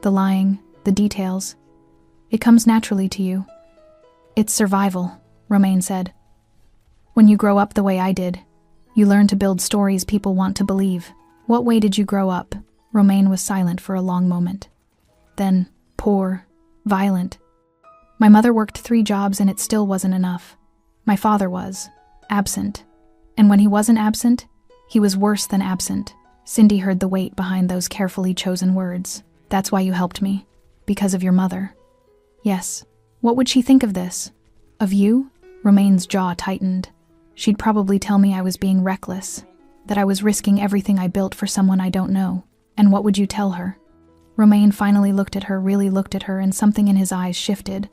"The lying, the details. It comes naturally to you." "It's survival," Romaine said. "When you grow up the way I did, you learn to build stories people want to believe." "What way did you grow up?" Romaine was silent for a long moment. Then, "Poor, violent. My mother worked 3 jobs and it still wasn't enough. My father was absent. And when he wasn't absent, he was worse than absent." Cindy heard the weight behind those carefully chosen words. "That's why you helped me. Because of your mother." "Yes." "What would she think of this?" "Of you?" Romaine's jaw tightened. "She'd probably tell me I was being reckless, that I was risking everything I built for someone I don't know." "And what would you tell her?" Romaine finally looked at her, really looked at her, and something in his eyes shifted.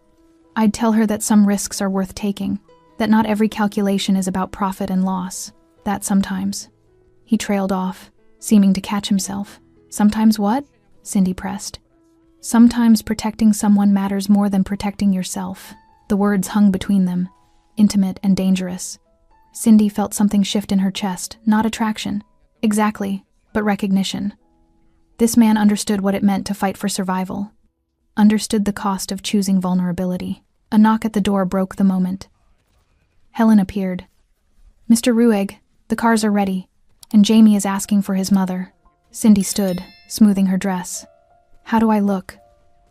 "I'd tell her that some risks are worth taking, that not every calculation is about profit and loss, that sometimes." He trailed off, seeming to catch himself. "Sometimes what?" Cindy pressed. "Sometimes protecting someone matters more than protecting yourself." The words hung between them, intimate and dangerous. Cindy felt something shift in her chest, not attraction, exactly, but recognition. This man understood what it meant to fight for survival, understood the cost of choosing vulnerability. A knock at the door broke the moment. Helen appeared. "Mr. Ruegg, the cars are ready, and Jamie is asking for his mother." Cindy stood, smoothing her dress. "How do I look?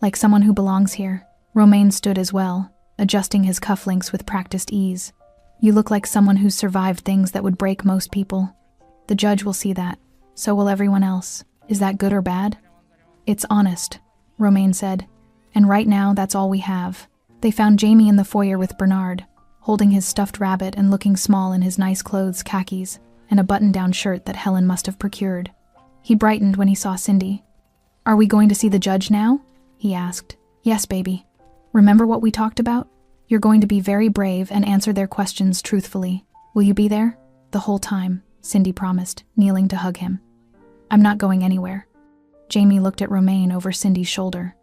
Like someone who belongs here?" Romaine stood as well, adjusting his cufflinks with practiced ease. You look like someone who's survived things that would break most people. The judge will see that. So will everyone else. Is that good or bad? It's honest, Romaine said. And right now, that's all we have. They found Jamie in the foyer with Bernard, holding his stuffed rabbit and looking small in his nice clothes, khakis, and a button-down shirt that Helen must have procured. He brightened when he saw Cindy. Are we going to see the judge now? He asked. Yes, baby. Remember what we talked about? You're going to be very brave and answer their questions truthfully. Will you be there? The whole time, Cindy promised, kneeling to hug him. I'm not going anywhere. Jamie looked at Romaine over Cindy's shoulder.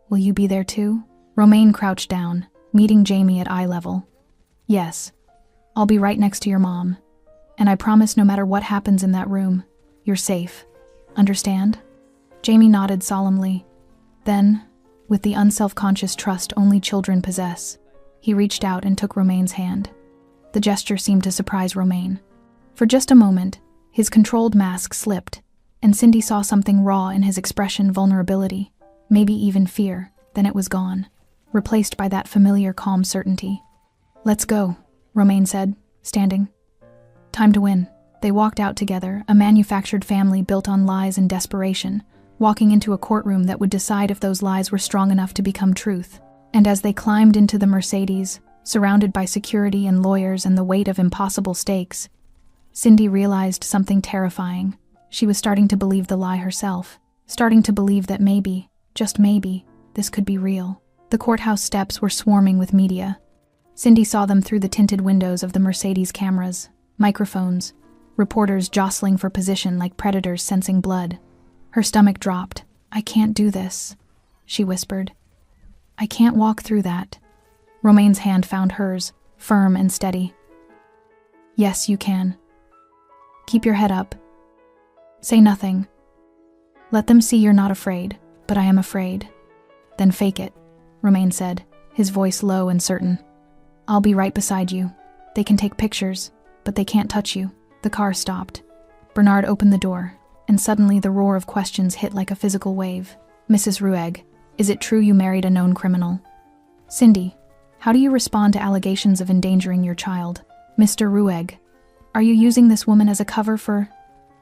Will you be there too? Romaine crouched down, meeting Jamie at eye level. Yes. I'll be right next to your mom. And I promise no matter what happens in that room, you're safe. Understand? Jamie nodded solemnly. Then, with the unself-conscious trust only children possess, he reached out and took Romaine's hand. The gesture seemed to surprise Romaine. For just a moment, his controlled mask slipped, and Cindy saw something raw in his expression, vulnerability, maybe even fear. Then it was gone, replaced by that familiar calm certainty. Let's go, Romaine said, standing. Time to win. They walked out together, a manufactured family built on lies and desperation, walking into a courtroom that would decide if those lies were strong enough to become truth. And as they climbed into the Mercedes, surrounded by security and lawyers and the weight of impossible stakes, Cindy realized something terrifying. She was starting to believe the lie herself, starting to believe that maybe, just maybe, this could be real. The courthouse steps were swarming with media. Cindy saw them through the tinted windows of the Mercedes cameras, microphones, reporters jostling for position like predators sensing blood. Her stomach dropped. I can't do this, she whispered. I can't walk through that. Romaine's hand found hers, firm and steady. Yes, you can. Keep your head up. Say nothing. Let them see you're not afraid, but I am afraid. Then fake it, Romaine said, his voice low and certain. I'll be right beside you. They can take pictures, but they can't touch you. The car stopped. Bernard opened the door, and suddenly the roar of questions hit like a physical wave. Mrs. Ruegg, is it true you married a known criminal? Cindy, how do you respond to allegations of endangering your child? Mr. Ruegg, are you using this woman as a cover for…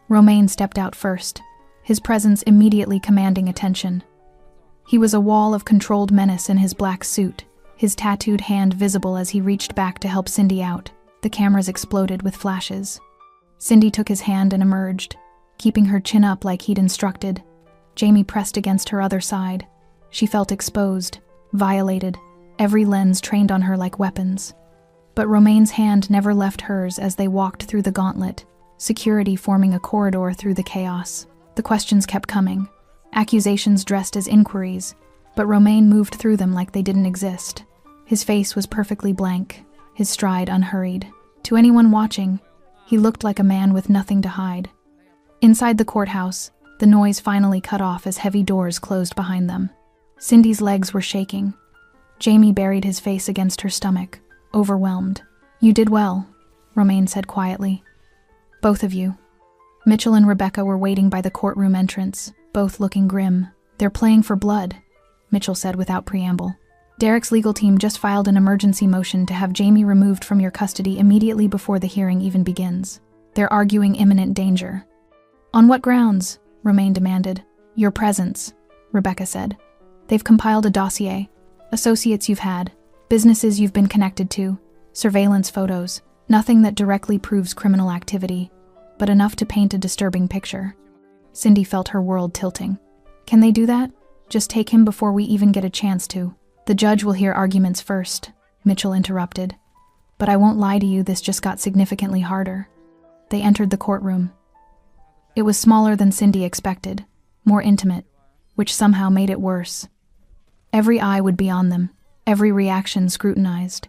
Romaine stepped out first, his presence immediately commanding attention. He was a wall of controlled menace in his black suit, his tattooed hand visible as he reached back to help Cindy out. The cameras exploded with flashes. Cindy took his hand and emerged, keeping her chin up like he'd instructed. Jamie pressed against her other side. She felt exposed, violated, every lens trained on her like weapons. But Romaine's hand never left hers as they walked through the gauntlet, security forming a corridor through the chaos. The questions kept coming, accusations dressed as inquiries, but Romaine moved through them like they didn't exist. His face was perfectly blank, his stride unhurried. To anyone watching, he looked like a man with nothing to hide. Inside the courthouse, the noise finally cut off as heavy doors closed behind them. Cindy's legs were shaking. Jamie buried his face against her stomach, overwhelmed. You did well, Romaine said quietly. Both of you. Mitchell and Rebecca were waiting by the courtroom entrance, both looking grim. They're playing for blood, Mitchell said without preamble. Derek's legal team just filed an emergency motion to have Jamie removed from your custody immediately before the hearing even begins. They're arguing imminent danger. On what grounds? Romaine demanded. Your presence, Rebecca said. They've compiled a dossier. Associates you've had, businesses you've been connected to, surveillance photos, nothing that directly proves criminal activity, but enough to paint a disturbing picture. Cindy felt her world tilting. Can they do that? Just take him before we even get a chance to. The judge will hear arguments first, Mitchell interrupted. But I won't lie to you, this just got significantly harder. They entered the courtroom. It was smaller than Cindy expected, more intimate, which somehow made it worse. Every eye would be on them, every reaction scrutinized.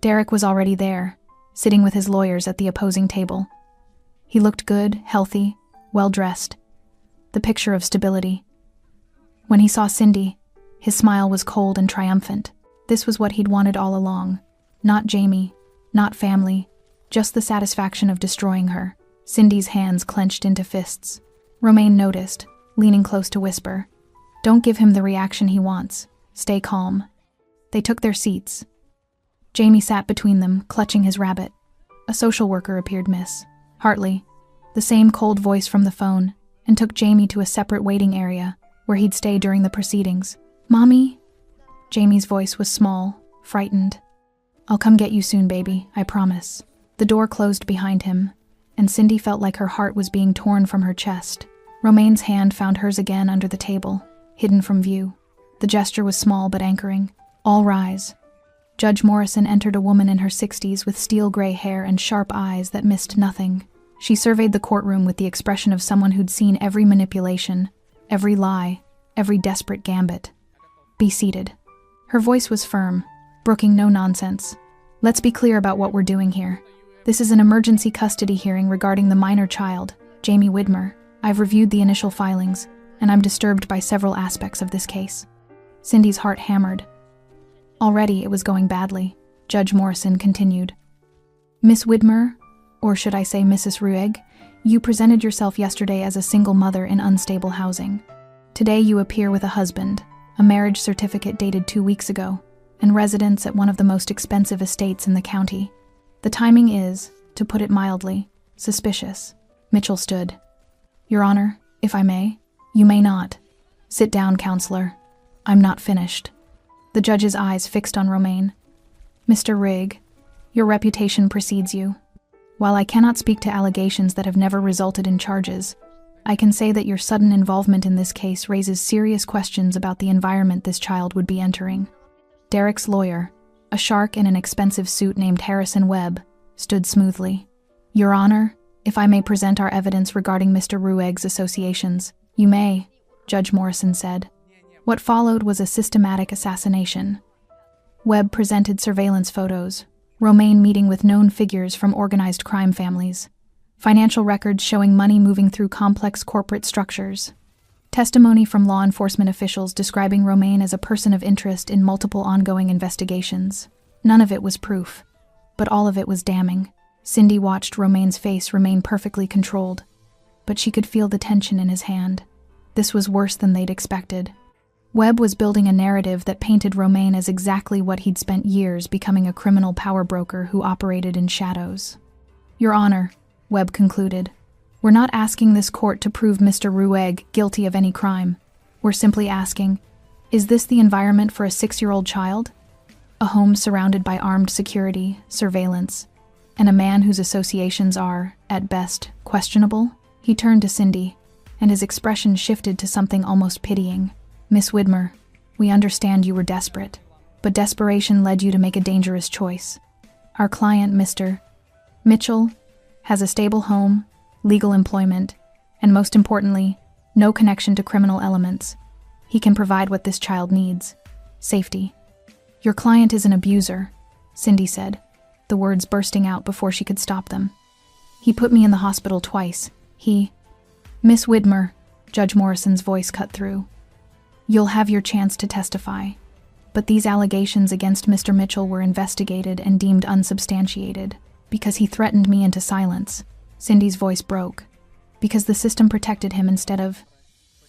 Derek was already there, sitting with his lawyers at the opposing table. He looked good, healthy, well-dressed, the picture of stability. When he saw Cindy, his smile was cold and triumphant. This was what he'd wanted all along. Not Jamie, not family, just the satisfaction of destroying her. Cindy's hands clenched into fists. Romaine noticed, leaning close to whisper, "Don't give him the reaction he wants. Stay calm." They took their seats. Jamie sat between them, clutching his rabbit. A social worker appeared, Miss Hartley, the same cold voice from the phone, and took Jamie to a separate waiting area where he'd stay during the proceedings. Mommy? Jamie's voice was small, frightened. I'll come get you soon, baby, I promise. The door closed behind him, and Cindy felt like her heart was being torn from her chest. Romaine's hand found hers again under the table, hidden from view. The gesture was small but anchoring. All rise. Judge Morrison entered, a woman in her 60s with steel-gray hair and sharp eyes that missed nothing. She surveyed the courtroom with the expression of someone who'd seen every manipulation, every lie, every desperate gambit. Be seated. Her voice was firm, brooking no nonsense. Let's be clear about what we're doing here. This is an emergency custody hearing regarding the minor child, Jamie Widmer. I've reviewed the initial filings, and I'm disturbed by several aspects of this case. Cindy's heart hammered. Already it was going badly. Judge Morrison continued. Miss Widmer, or should I say Mrs. Ruegg, you presented yourself yesterday as a single mother in unstable housing. Today you appear with a husband, a marriage certificate dated 2 weeks ago, and residence at one of the most expensive estates in the county. The timing is, to put it mildly, suspicious. Mitchell stood. Your Honor, if I may. You may not. Sit down, counselor. I'm not finished. The judge's eyes fixed on Romaine. Mr. Rigg, your reputation precedes you. While I cannot speak to allegations that have never resulted in charges, I can say that your sudden involvement in this case raises serious questions about the environment this child would be entering. Derek's lawyer, a shark in an expensive suit named Harrison Webb, stood smoothly. Your Honor, if I may present our evidence regarding Mr. Ruegg's associations. You may, Judge Morrison said. What followed was a systematic assassination. Webb presented surveillance photos, Romaine meeting with known figures from organized crime families, financial records showing money moving through complex corporate structures, testimony from law enforcement officials describing Romaine as a person of interest in multiple ongoing investigations. None of it was proof, but all of it was damning. Cindy watched Romaine's face remain perfectly controlled, but she could feel the tension in his hand. This was worse than they'd expected. Webb was building a narrative that painted Romaine as exactly what he'd spent years becoming, a criminal power broker who operated in shadows. Your Honor, Webb concluded, we're not asking this court to prove Mr. Ruegg guilty of any crime. We're simply asking, is this the environment for a 6-year-old child? A home surrounded by armed security, surveillance, and a man whose associations are, at best, questionable? He turned to Cindy, and his expression shifted to something almost pitying. Miss Widmer, we understand you were desperate, but desperation led you to make a dangerous choice. Our client, Mr. Mitchell, has a stable home, legal employment, and most importantly, no connection to criminal elements. He can provide what this child needs: safety. Your client is an abuser, Cindy said, the words bursting out before she could stop them. He put me in the hospital twice. Miss Widmer, Judge Morrison's voice cut through. You'll have your chance to testify, but these allegations against Mr. Mitchell were investigated and deemed unsubstantiated because he threatened me into silence. Cindy's voice broke. Because the system protected him instead of...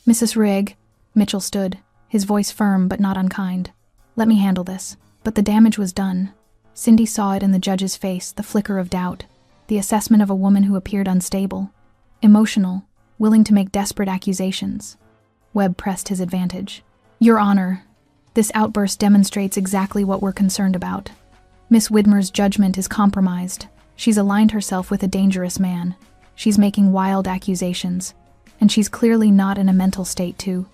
Mrs. Ruegg, Mitchell stood, his voice firm but not unkind. Let me handle this. But the damage was done. Cindy saw it in the judge's face, the flicker of doubt, the assessment of a woman who appeared unstable, emotional, willing to make desperate accusations. Webb pressed his advantage. Your Honor, this outburst demonstrates exactly what we're concerned about. Miss Widmer's judgment is compromised. She's aligned herself with a dangerous man. She's making wild accusations, and she's clearly not in a mental state to...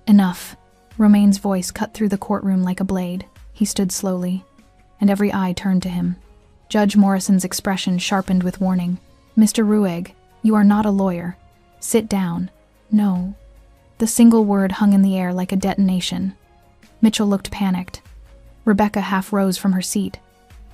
Enough. Romaine's voice cut through the courtroom like a blade. He stood slowly, and every eye turned to him. Judge Morrison's expression sharpened with warning. Mr. Ruegg, you are not a lawyer. Sit down. No. The single word hung in the air like a detonation. Mitchell looked panicked. Rebecca half rose from her seat,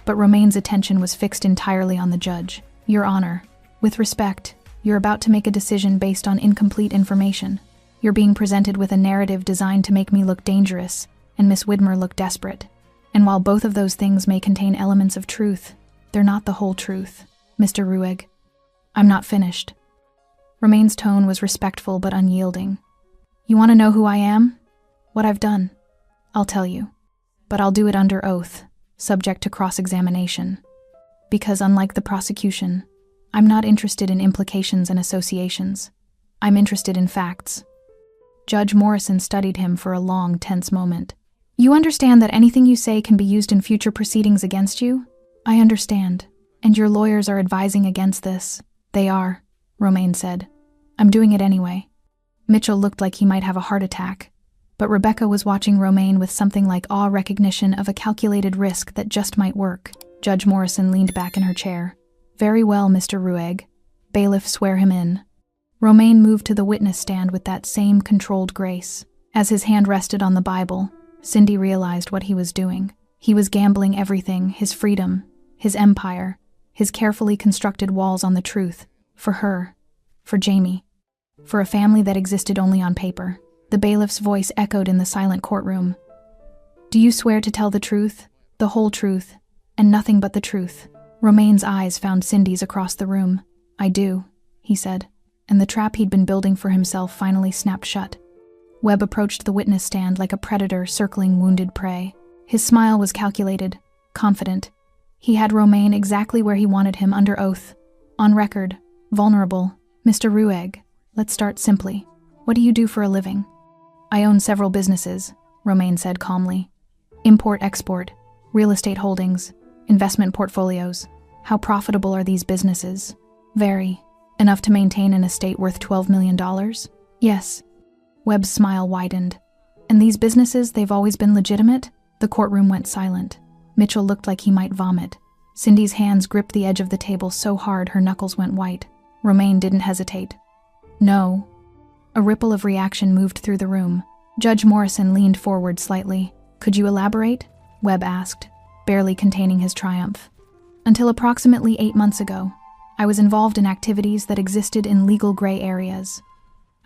but Romaine's attention was fixed entirely on the judge. Your Honor, with respect, you're about to make a decision based on incomplete information. You're being presented with a narrative designed to make me look dangerous and Miss Widmer look desperate. And while both of those things may contain elements of truth, they're not the whole truth. Mr. Ruegg, I'm not finished. Romaine's tone was respectful but unyielding. You want to know who I am? What I've done? I'll tell you. But I'll do it under oath. subject to cross-examination. Because unlike the prosecution, I'm not interested in implications and associations. I'm interested in facts. Judge Morrison studied him for a long, tense moment. You understand that anything you say can be used in future proceedings against you? I understand. And your lawyers are advising against this. They are, Romaine said. I'm doing it anyway. Mitchell looked like he might have a heart attack, but Rebecca was watching Romaine with something like awe recognition of a calculated risk that just might work. Judge Morrison leaned back in her chair. Very well, Mr. Ruegg. Bailiff, swear him in. Romaine moved to the witness stand with that same controlled grace. As his hand rested on the Bible, Cindy realized what he was doing. He was gambling everything, his freedom, his empire, his carefully constructed walls on the truth, for her, for Jamie, for a family that existed only on paper. The bailiff's voice echoed in the silent courtroom. Do you swear to tell the truth, the whole truth, and nothing but the truth? Romaine's eyes found Cindy's across the room. I do, he said, and the trap he'd been building for himself finally snapped shut. Webb approached the witness stand like a predator circling wounded prey. His smile was calculated, confident. He had Romaine exactly where he wanted him under oath. On record, vulnerable. Mr. Ruegg, let's start simply. What do you do for a living? I own several businesses, Romaine said calmly. Import-export, real estate holdings, investment portfolios. How profitable are these businesses? Very. Enough to maintain an estate worth $12 million? Yes. Webb's smile widened. And these businesses, they've always been legitimate? The courtroom went silent. Mitchell looked like he might vomit. Cindy's hands gripped the edge of the table so hard her knuckles went white. Romaine didn't hesitate. No. A ripple of reaction moved through the room. Judge Morrison leaned forward slightly. Could you elaborate? Webb asked, barely containing his triumph. Until approximately 8 months ago, I was involved in activities that existed in legal gray areas.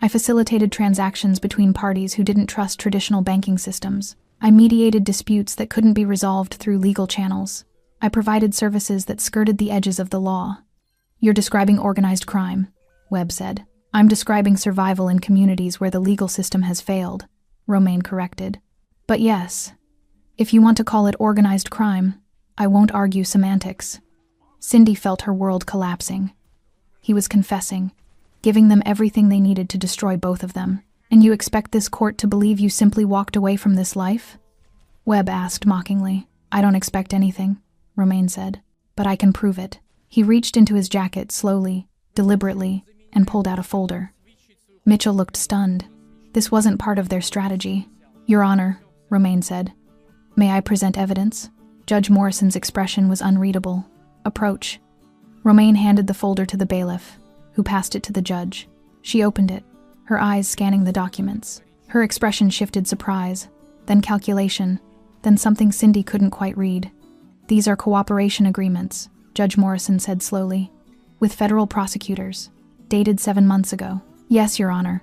I facilitated transactions between parties who didn't trust traditional banking systems. I mediated disputes that couldn't be resolved through legal channels. I provided services that skirted the edges of the law. You're describing organized crime, Webb said. I'm describing survival in communities where the legal system has failed, Romaine corrected. But yes, if you want to call it organized crime, I won't argue semantics. Cindy felt her world collapsing. He was confessing, giving them everything they needed to destroy both of them. And you expect this court to believe you simply walked away from this life? Webb asked mockingly. I don't expect anything, Romaine said, but I can prove it. He reached into his jacket slowly, deliberately, and pulled out a folder. Mitchell looked stunned. This wasn't part of their strategy. Your Honor, Romaine said. May I present evidence? Judge Morrison's expression was unreadable. Approach. Romaine handed the folder to the bailiff, who passed it to the judge. She opened it, her eyes scanning the documents. Her expression shifted surprise, then calculation, then something Cindy couldn't quite read. These are cooperation agreements, Judge Morrison said slowly, with federal prosecutors, dated 7 months ago. Yes, Your Honor.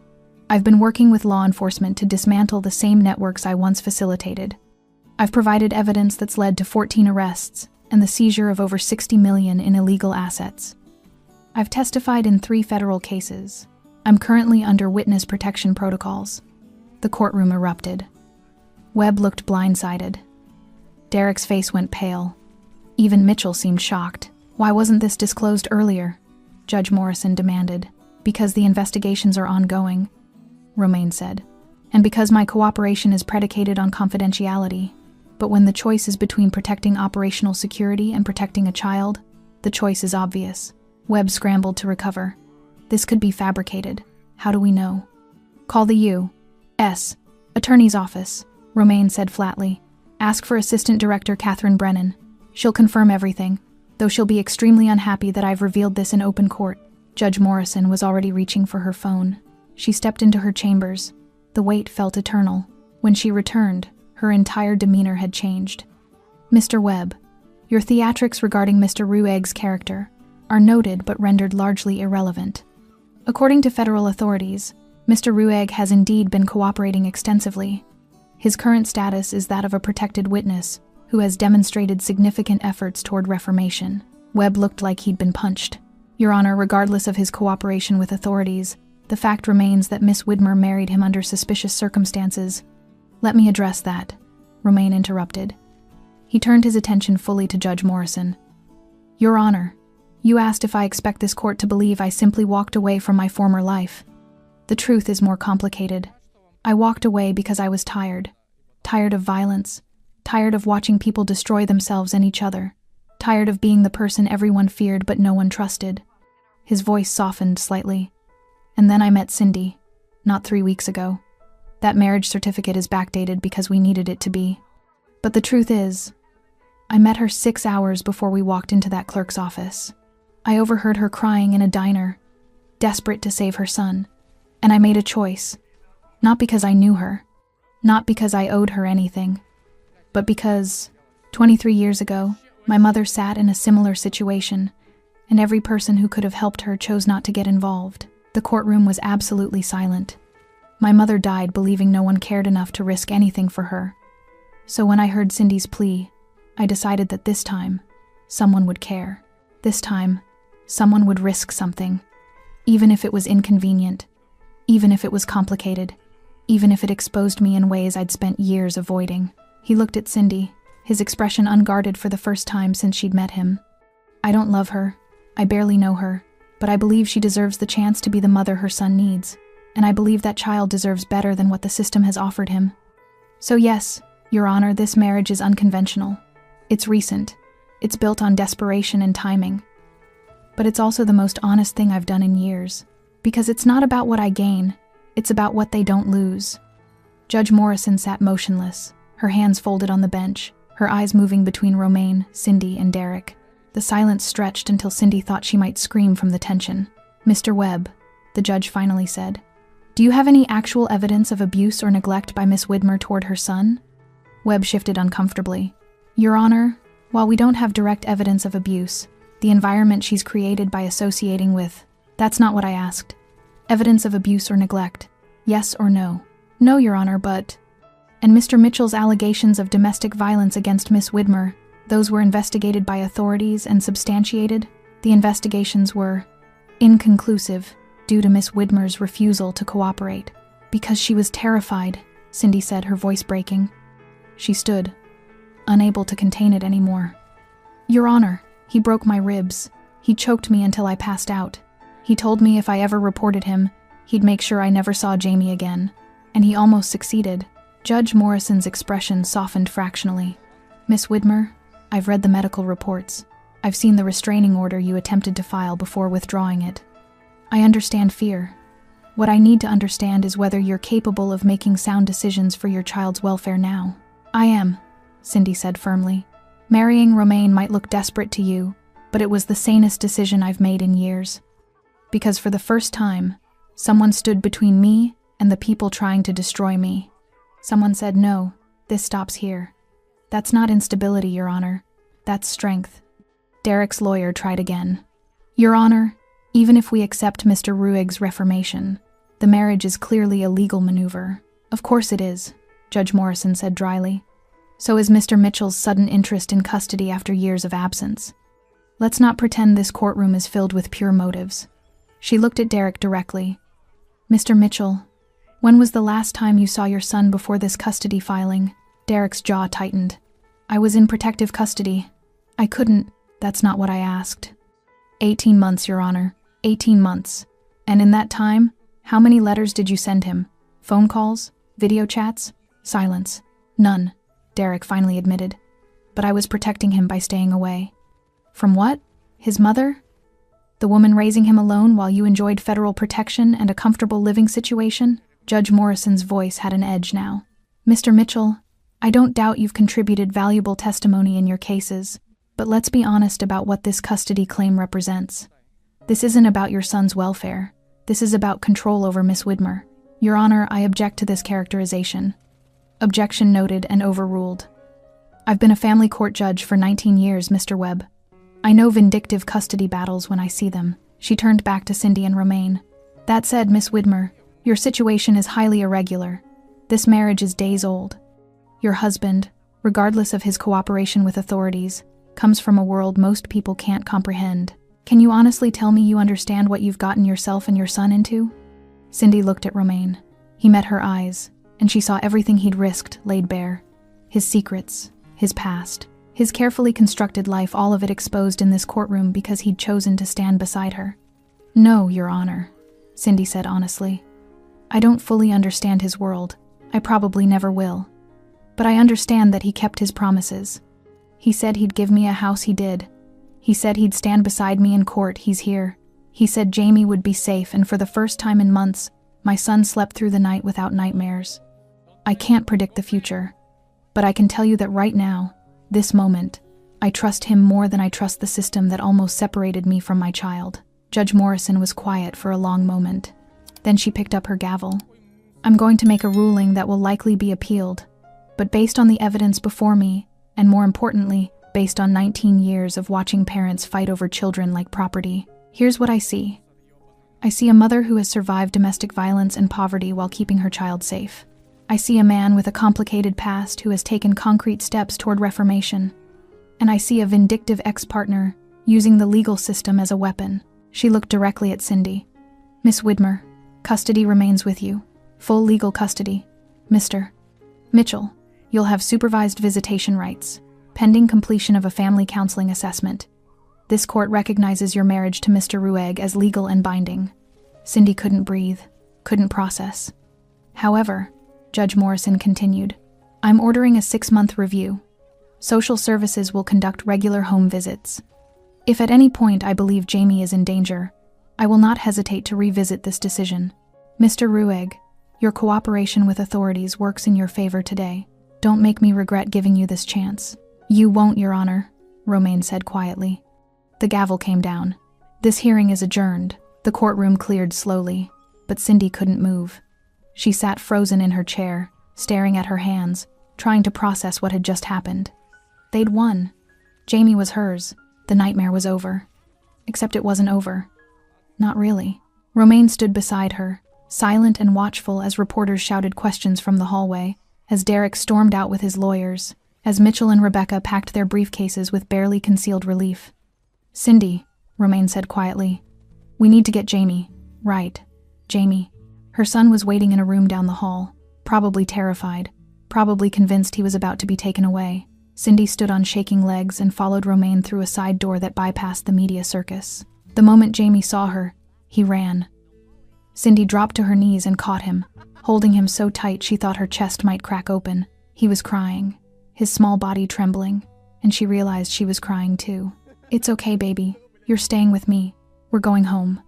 I've been working with law enforcement to dismantle the same networks I once facilitated. I've provided evidence that's led to 14 arrests and the seizure of over $60 million in illegal assets. I've testified in 3 federal cases. I'm currently under witness protection protocols. The courtroom erupted. Webb looked blindsided. Derek's face went pale. Even Mitchell seemed shocked. Why wasn't this disclosed earlier? Judge Morrison demanded. Because the investigations are ongoing, Romaine said. And because my cooperation is predicated on confidentiality. But when the choice is between protecting operational security and protecting a child, the choice is obvious. Webb scrambled to recover. This could be fabricated. How do we know? Call the U.S. Attorney's Office, Romaine said flatly. Ask for Assistant Director Catherine Brennan. She'll confirm everything, though she'll be extremely unhappy that I've revealed this in open court. Judge Morrison was already reaching for her phone. She stepped into her chambers. The wait felt eternal. When she returned, her entire demeanor had changed. Mr. Webb, your theatrics regarding Mr. Ruegg's character are noted but rendered largely irrelevant. According to federal authorities, Mr. Ruegg has indeed been cooperating extensively. His current status is that of a protected witness who has demonstrated significant efforts toward reformation. Webb looked like he'd been punched. Your Honor, regardless of his cooperation with authorities, the fact remains that Miss Widmer married him under suspicious circumstances. Let me address that, Romaine interrupted. He turned his attention fully to Judge Morrison. Your Honor, you asked if I expect this court to believe I simply walked away from my former life. The truth is more complicated. I walked away because I was tired. Tired of violence. Tired of watching people destroy themselves and each other. Tired of being the person everyone feared but no one trusted. His voice softened slightly. And then I met Cindy, not 3 weeks ago. That marriage certificate is backdated because we needed it to be. But the truth is, I met her 6 hours before we walked into that clerk's office. I overheard her crying in a diner, desperate to save her son, and I made a choice. Not because I knew her, not because I owed her anything, but because, 23 years ago, my mother sat in a similar situation, and every person who could have helped her chose not to get involved. The courtroom was absolutely silent. My mother died believing no one cared enough to risk anything for her. So when I heard Cindy's plea, I decided that this time, someone would care. This time, someone would risk something, even if it was inconvenient, even if it was complicated, even if it exposed me in ways I'd spent years avoiding. He looked at Cindy, his expression unguarded for the first time since she'd met him. I don't love her, I barely know her, but I believe she deserves the chance to be the mother her son needs, and I believe that child deserves better than what the system has offered him. So yes, Your Honor, this marriage is unconventional. It's recent. It's built on desperation and timing. But it's also the most honest thing I've done in years, because it's not about what I gain, it's about what they don't lose. Judge Morrison sat motionless, her hands folded on the bench, her eyes moving between Romaine, Cindy, and Derek. The silence stretched until Cindy thought she might scream from the tension. Mr. Webb, the judge finally said, do you have any actual evidence of abuse or neglect by Miss Widmer toward her son? Webb shifted uncomfortably. Your Honor, while we don't have direct evidence of abuse, the environment she's created by associating with, that's not what I asked. Evidence of abuse or neglect, yes or no? No, Your Honor, but... And Mr. Mitchell's allegations of domestic violence against Miss Widmer, those were investigated by authorities and substantiated? The investigations were inconclusive due to Miss Widmer's refusal to cooperate. Because she was terrified, Cindy said, her voice breaking. She stood, unable to contain it anymore. Your Honor, he broke my ribs. He choked me until I passed out. He told me if I ever reported him, he'd make sure I never saw Jamie again. And he almost succeeded. Judge Morrison's expression softened fractionally. Miss Widmer, I've read the medical reports. I've seen the restraining order you attempted to file before withdrawing it. I understand fear. What I need to understand is whether you're capable of making sound decisions for your child's welfare now. I am, Cindy said firmly. Marrying Romaine might look desperate to you, but it was the sanest decision I've made in years. Because for the first time, someone stood between me and the people trying to destroy me. Someone said, no, this stops here. That's not instability, Your Honor. That's strength. Derek's lawyer tried again. Your Honor, even if we accept Mr. Ruig's reformation, the marriage is clearly a legal maneuver. Of course it is, Judge Morrison said dryly. So is Mr. Mitchell's sudden interest in custody after years of absence. Let's not pretend this courtroom is filled with pure motives. She looked at Derek directly. Mr. Mitchell, when was the last time you saw your son before this custody filing? Derek's jaw tightened. I was in protective custody. I couldn't. That's not what I asked. 18 months, Your Honor. 18 months. And in that time, how many letters did you send him? Phone calls? Video chats? Silence. None, Derek finally admitted. But I was protecting him by staying away. From what? His mother? The woman raising him alone while you enjoyed federal protection and a comfortable living situation? Judge Morrison's voice had an edge now. Mr. Mitchell, I don't doubt you've contributed valuable testimony in your cases, but let's be honest about what this custody claim represents. This isn't about your son's welfare. This is about control over Miss Widmer. Your Honor, I object to this characterization. Objection noted and overruled. I've been a family court judge for 19 years, Mr. Webb. I know vindictive custody battles when I see them. She turned back to Cindy and Romaine. That said, Miss Widmer, your situation is highly irregular. This marriage is days old. Your husband, regardless of his cooperation with authorities, comes from a world most people can't comprehend. Can you honestly tell me you understand what you've gotten yourself and your son into? Cindy looked at Romaine. He met her eyes, and she saw everything he'd risked laid bare. His secrets, his past, His carefully constructed life, all of it exposed in this courtroom because he'd chosen to stand beside her. "No, Your Honor," Cindy said honestly. "I don't fully understand his world. I probably never will. But I understand that he kept his promises. He said he'd give me a house, he did. He said he'd stand beside me in court, he's here. He said Jamie would be safe, and for the first time in months, my son slept through the night without nightmares. I can't predict the future, but I can tell you that right now, this moment, I trust him more than I trust the system that almost separated me from my child." Judge Morrison was quiet for a long moment. Then she picked up her gavel. "I'm going to make a ruling that will likely be appealed, but based on the evidence before me, and more importantly, based on 19 years of watching parents fight over children like property, here's what I see. I see a mother who has survived domestic violence and poverty while keeping her child safe. I see a man with a complicated past who has taken concrete steps toward reformation. And I see a vindictive ex-partner using the legal system as a weapon." She looked directly at Cindy. "Miss Widmer, custody remains with you. Full legal custody. Mr. Mitchell, you'll have supervised visitation rights, pending completion of a family counseling assessment. This court recognizes your marriage to Mr. Ruegg as legal and binding." Cindy couldn't breathe, couldn't process. "However," Judge Morrison continued, "I'm ordering a 6-month review. Social services will conduct regular home visits. If at any point I believe Jamie is in danger, I will not hesitate to revisit this decision. Mr. Ruegg, your cooperation with authorities works in your favor today. Don't make me regret giving you this chance." "You won't, Your Honor," Romaine said quietly. The gavel came down. "This hearing is adjourned." The courtroom cleared slowly, but Cindy couldn't move. She sat frozen in her chair, staring at her hands, trying to process what had just happened. They'd won. Jamie was hers. The nightmare was over. Except it wasn't over. Not really. Romaine stood beside her, silent and watchful as reporters shouted questions from the hallway, as Derek stormed out with his lawyers, as Mitchell and Rebecca packed their briefcases with barely concealed relief. "Cindy," Romaine said quietly, "we need to get Jamie." "Right. Jamie." Her son was waiting in a room down the hall, probably terrified, probably convinced he was about to be taken away. Cindy stood on shaking legs and followed Romaine through a side door that bypassed the media circus. The moment Jamie saw her, he ran. Cindy dropped to her knees and caught him, holding him so tight she thought her chest might crack open. He was crying, his small body trembling, and she realized she was crying too. "It's okay, baby. You're staying with me. We're going home."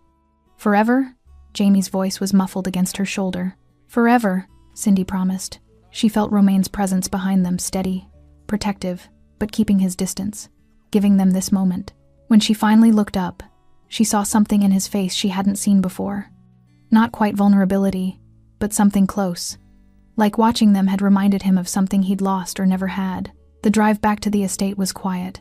"Forever?" Jamie's voice was muffled against her shoulder. "Forever," Cindy promised. She felt Romaine's presence behind them, steady, protective, but keeping his distance, giving them this moment. When she finally looked up, she saw something in his face she hadn't seen before. Not quite vulnerability, but something close. Like watching them had reminded him of something he'd lost or never had. The drive back to the estate was quiet.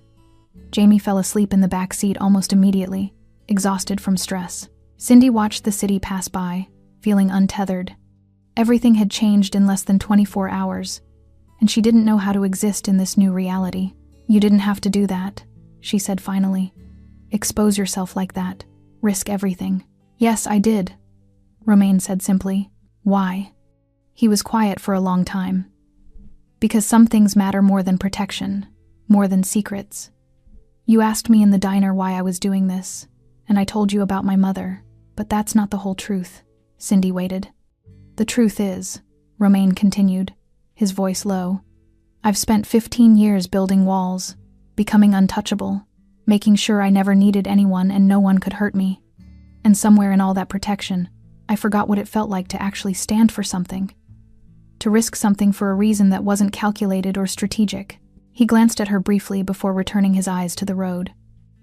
Jamie fell asleep in the back seat almost immediately, exhausted from stress. Cindy watched the city pass by, feeling untethered. Everything had changed in less than 24 hours, and she didn't know how to exist in this new reality. "You didn't have to do that," she said finally. "Expose yourself like that. Risk everything." "Yes, I did," Romaine said simply. "Why?" He was quiet for a long time. "Because some things matter more than protection, more than secrets. You asked me in the diner why I was doing this, and I told you about my mother, but that's not the whole truth." Cindy waited. "The truth is," Romaine continued, his voice low, "I've spent 15 years building walls, becoming untouchable, making sure I never needed anyone and no one could hurt me. And somewhere in all that protection, I forgot what it felt like to actually stand for something. To risk something for a reason that wasn't calculated or strategic." He glanced at her briefly before returning his eyes to the road.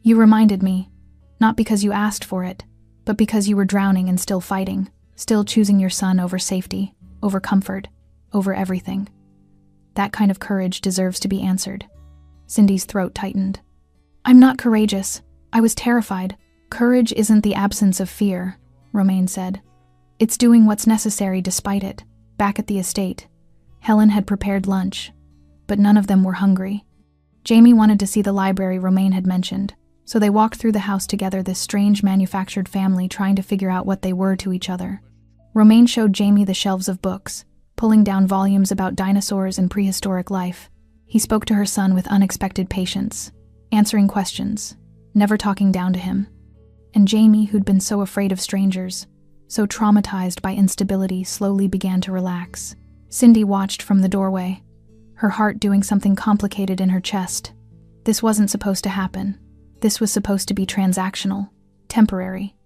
"You reminded me, not because you asked for it, but because you were drowning and still fighting, still choosing your son over safety, over comfort, over everything. That kind of courage deserves to be answered." Cindy's throat tightened. "I'm not courageous. I was terrified." "Courage isn't the absence of fear," Romaine said. "It's doing what's necessary despite it." Back at the estate, Helen had prepared lunch, but none of them were hungry. Jamie wanted to see the library Romaine had mentioned, so they walked through the house together, this strange manufactured family trying to figure out what they were to each other. Romaine showed Jamie the shelves of books, pulling down volumes about dinosaurs and prehistoric life. He spoke to her son with unexpected patience, answering questions, never talking down to him. And Jamie, who'd been so afraid of strangers, so traumatized by instability, slowly began to relax. Cindy watched from the doorway, her heart doing something complicated in her chest. This wasn't supposed to happen. This was supposed to be transactional, temporary.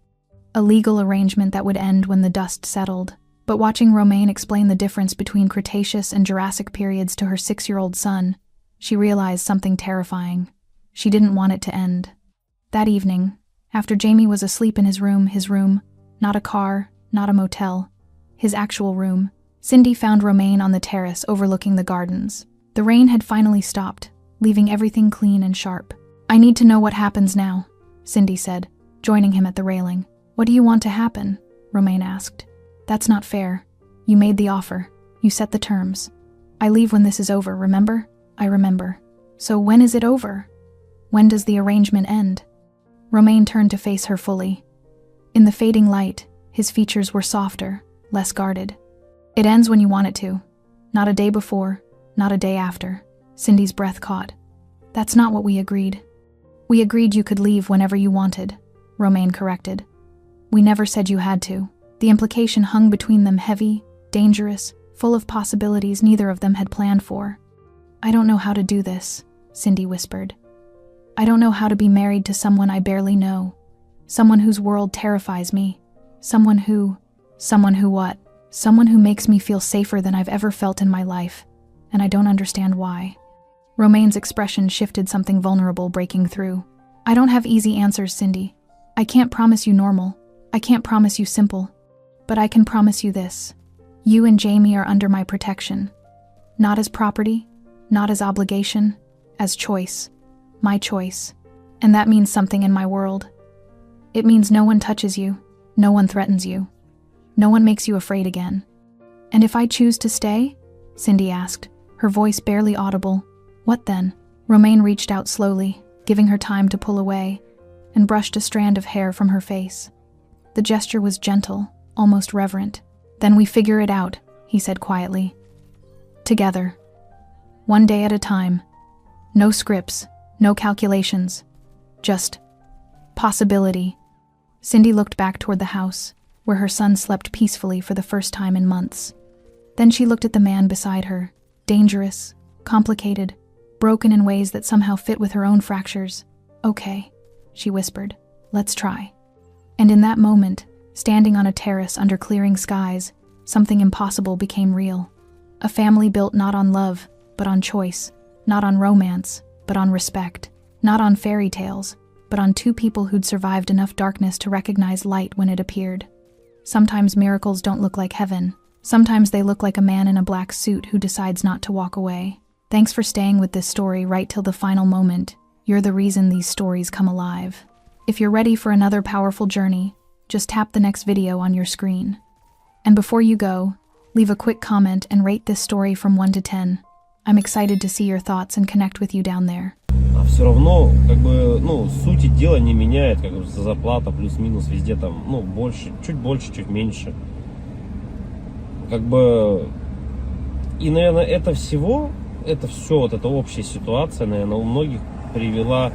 A legal arrangement that would end when the dust settled. But watching Romaine explain the difference between Cretaceous and Jurassic periods to her 6-year-old son, she realized something terrifying. She didn't want it to end. That evening, after Jamie was asleep in his room, not a car, not a motel, his actual room, Cindy found Romaine on the terrace overlooking the gardens. The rain had finally stopped, leaving everything clean and sharp. "I need to know what happens now," Cindy said, joining him at the railing. "What do you want to happen?" Romaine asked. "That's not fair. You made the offer. You set the terms. I leave when this is over, remember?" "I remember. So when is it over? When does the arrangement end?" Romaine turned to face her fully. In the fading light, his features were softer, less guarded. "It ends when you want it to. Not a day before, not a day after." Cindy's breath caught. "That's not what we agreed." "We agreed you could leave whenever you wanted," Romaine corrected. "We never said you had to." The implication hung between them, heavy, dangerous, full of possibilities neither of them had planned for. "I don't know how to do this," Cindy whispered. "I don't know how to be married to someone I barely know. Someone whose world terrifies me. Someone who what? Someone who makes me feel safer than I've ever felt in my life, and I don't understand why." Romaine's expression shifted, something vulnerable breaking through. "I don't have easy answers, Cindy. I can't promise you normal. I can't promise you simple. But I can promise you this. You and Jamie are under my protection. Not as property, not as obligation, as choice. My choice. And that means something in my world. It means no one touches you, no one threatens you. No one makes you afraid again." "And if I choose to stay?" Cindy asked, her voice barely audible. "What then?" Romaine reached out slowly, giving her time to pull away, and brushed a strand of hair from her face. The gesture was gentle, almost reverent. "Then we figure it out," he said quietly. "Together. One day at a time. No scripts, no calculations. Just possibility." Cindy looked back toward the house, where her son slept peacefully for the first time in months. Then she looked at the man beside her, dangerous, complicated, broken in ways that somehow fit with her own fractures. "Okay," she whispered, "let's try." And in that moment, standing on a terrace under clearing skies, something impossible became real. A family built not on love, but on choice, not on romance, but on respect, not on fairy tales, but on two people who'd survived enough darkness to recognize light when it appeared. Sometimes miracles don't look like heaven. Sometimes they look like a man in a black suit who decides not to walk away. Thanks for staying with this story right till the final moment. You're the reason these stories come alive. If you're ready for another powerful journey, just tap the next video on your screen. And before you go, leave a quick comment and rate this story from 1 to 10. I'm excited to see your thoughts and connect with you down there. А все равно, сути дела не меняет, как говорится, зарплата плюс-минус везде там, больше, чуть меньше. И, наверное, это все, вот эта общая ситуация, наверное, у многих привела,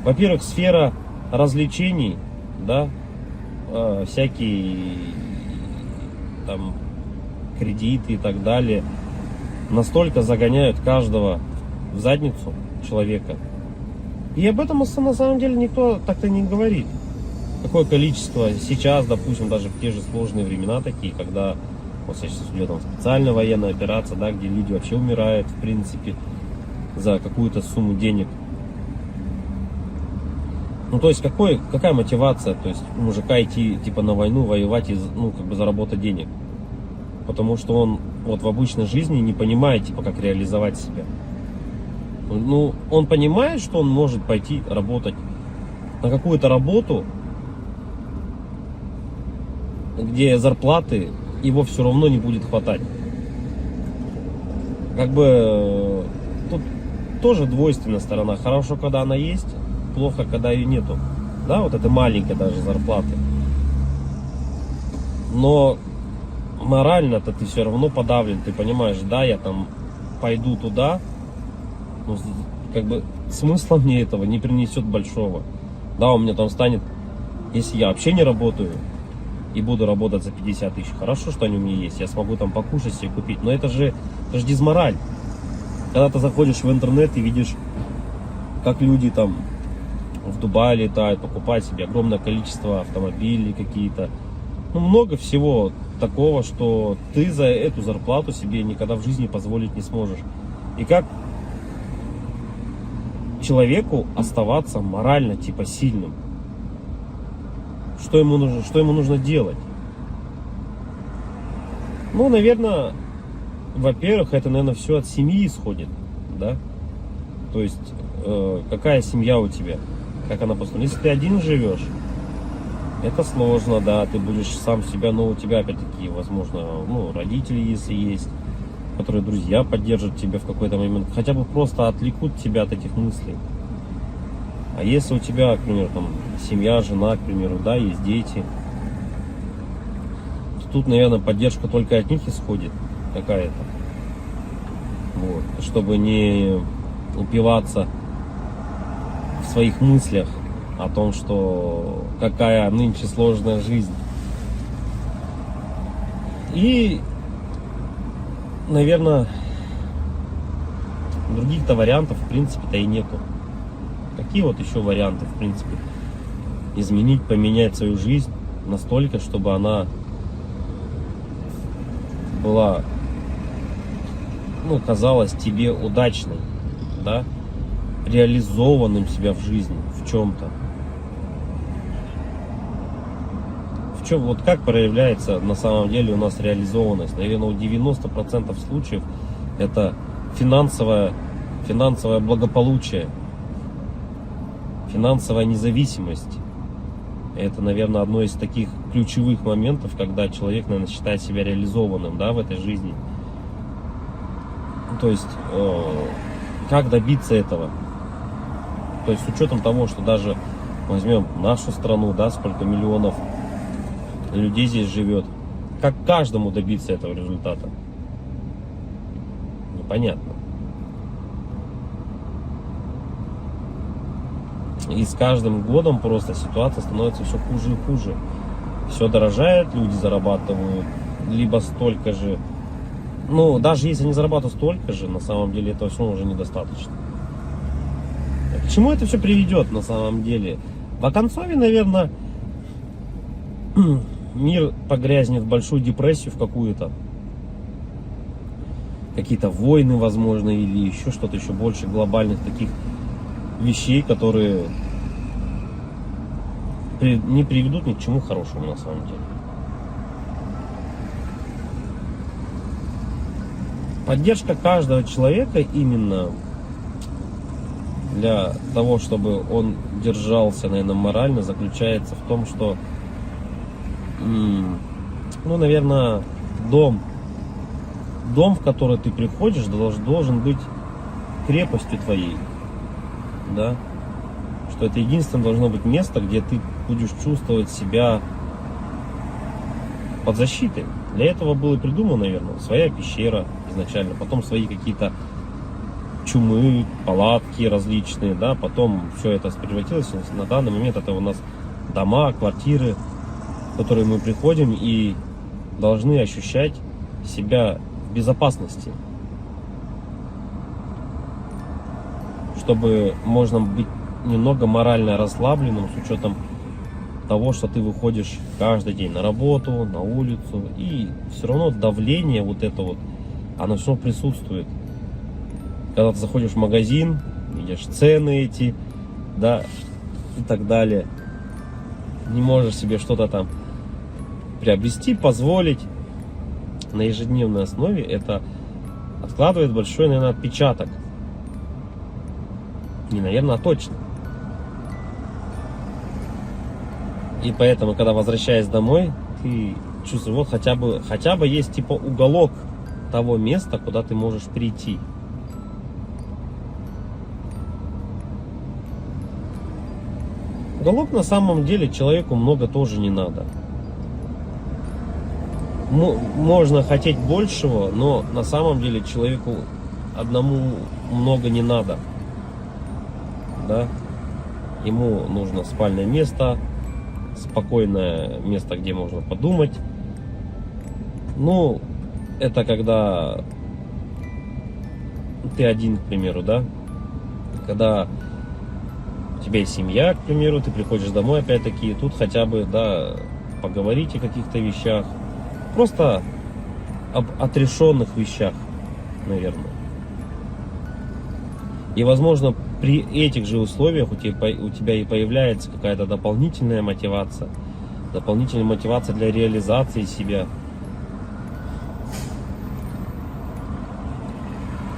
во-первых, сфера развлечений, да, всякие там кредиты и так далее, настолько загоняют каждого в задницу человека. И об этом на самом деле никто так-то не говорит. Какое количество сейчас, допустим, даже в те же сложные времена такие, когда вот сейчас идет там специальная военная операция, да, где люди вообще умирают, в принципе, за какую-то сумму денег. То есть какая мотивация, то есть у мужика идти типа на войну, воевать и заработать денег? Потому что он вот в обычной жизни не понимает, типа, как реализовать себя. Он понимает, что он может пойти работать на какую-то работу, где зарплаты его все равно не будет хватать. Тут тоже двойственная сторона. Хорошо, когда она есть, плохо, когда ее нету. Да, вот это маленькая даже зарплаты. Но морально-то ты все равно подавлен. Ты понимаешь, да, я там пойду туда, Ну, как бы смысла мне этого не принесет большого. Да, у меня там станет, если я вообще не работаю и буду работать за 50 тысяч, хорошо, что они у меня есть, я смогу там покушать себе купить, но это же дизмораль. Когда ты заходишь в интернет и видишь, как люди там в Дубае летают, покупают себе огромное количество автомобилей какие-то, ну, много всего такого, что ты за эту зарплату себе никогда в жизни позволить не сможешь. И как человеку оставаться морально типа сильным? Что ему нужно делать? Ну, наверное, во-первых, это, наверное, все от семьи исходит, да? То есть, какая семья у тебя, как она построена. Если ты один живешь, это сложно, да, ты будешь сам себя, но у тебя, опять-таки, возможно, ну, родители, если есть, которые друзья поддержат тебя в какой-то момент, хотя бы просто отвлекут тебя от этих мыслей. А если у тебя, к примеру, там, семья, жена, к примеру, да, есть дети, то тут, наверное, поддержка только от них исходит какая-то. Вот, чтобы не упиваться в своих мыслях о том, что какая нынче сложная жизнь. И, наверное, других-то вариантов, в принципе-то, и нету. Какие вот еще варианты, в принципе, изменить, поменять свою жизнь настолько, чтобы она была, ну, казалась тебе удачной, да, реализованным себя в жизни, в чем-то. В чем, вот как проявляется на самом деле у нас реализованность? Наверное, у 90% случаев это финансовое благополучие, финансовая независимость. Это, наверное, одно из таких ключевых моментов, когда человек, наверное, считает себя реализованным, да, в этой жизни. То есть, как добиться этого? То есть, с учетом того, что даже возьмем нашу страну, да, сколько миллионов людей здесь живет, как каждому добиться этого результата? Непонятно. И с каждым годом просто ситуация становится все хуже и хуже. Все дорожает, люди зарабатывают либо столько же. Ну, даже если они зарабатывают столько же, на самом деле этого все уже недостаточно. К чему это все приведет на самом деле? В оконцове, наверное, мир погрязнет в большую депрессию в какую-то. Какие-то войны, возможно, или еще что-то еще больше глобальных таких вещей, которые не приведут ни к чему хорошему на самом деле. Поддержка каждого человека именно для того, чтобы он держался, наверное, морально, заключается в том, что, ну, наверное, дом, в который ты приходишь, должен быть крепостью твоей. Да, что это единственное должно быть место, где ты будешь чувствовать себя под защитой. Для этого было и придумано, наверное, своя пещера изначально, потом свои какие-то чумы, палатки различные, да, потом все это превратилось. На данный момент это у нас дома, квартиры, в которые мы приходим и должны ощущать себя в безопасности, чтобы можно быть немного морально расслабленным с учетом того, что ты выходишь каждый день на работу, на улицу, и все равно давление вот это вот, оно все равно присутствует. Когда ты заходишь в магазин, видишь цены эти, да, и так далее, не можешь себе что-то там приобрести, позволить на ежедневной основе, это откладывает большой, наверное, отпечаток. Не, наверное, а точно. И поэтому, когда возвращаясь домой, ты чувствуешь, вот хотя бы есть типа уголок того места, куда ты можешь прийти. Уголок на самом деле человеку много тоже не надо. Можно хотеть большего, но на самом деле человеку одному много не надо, да. Ему нужно спальное место, спокойное место, где можно подумать. Ну, это когда ты один, к примеру, да. Когда у тебя есть семья, к примеру, ты приходишь домой, опять-таки, тут хотя бы, да, поговорить о каких-то вещах. Просто об отрешенных вещах, наверное. И, возможно, при этих же условиях у тебя и появляется какая-то дополнительная мотивация для реализации себя.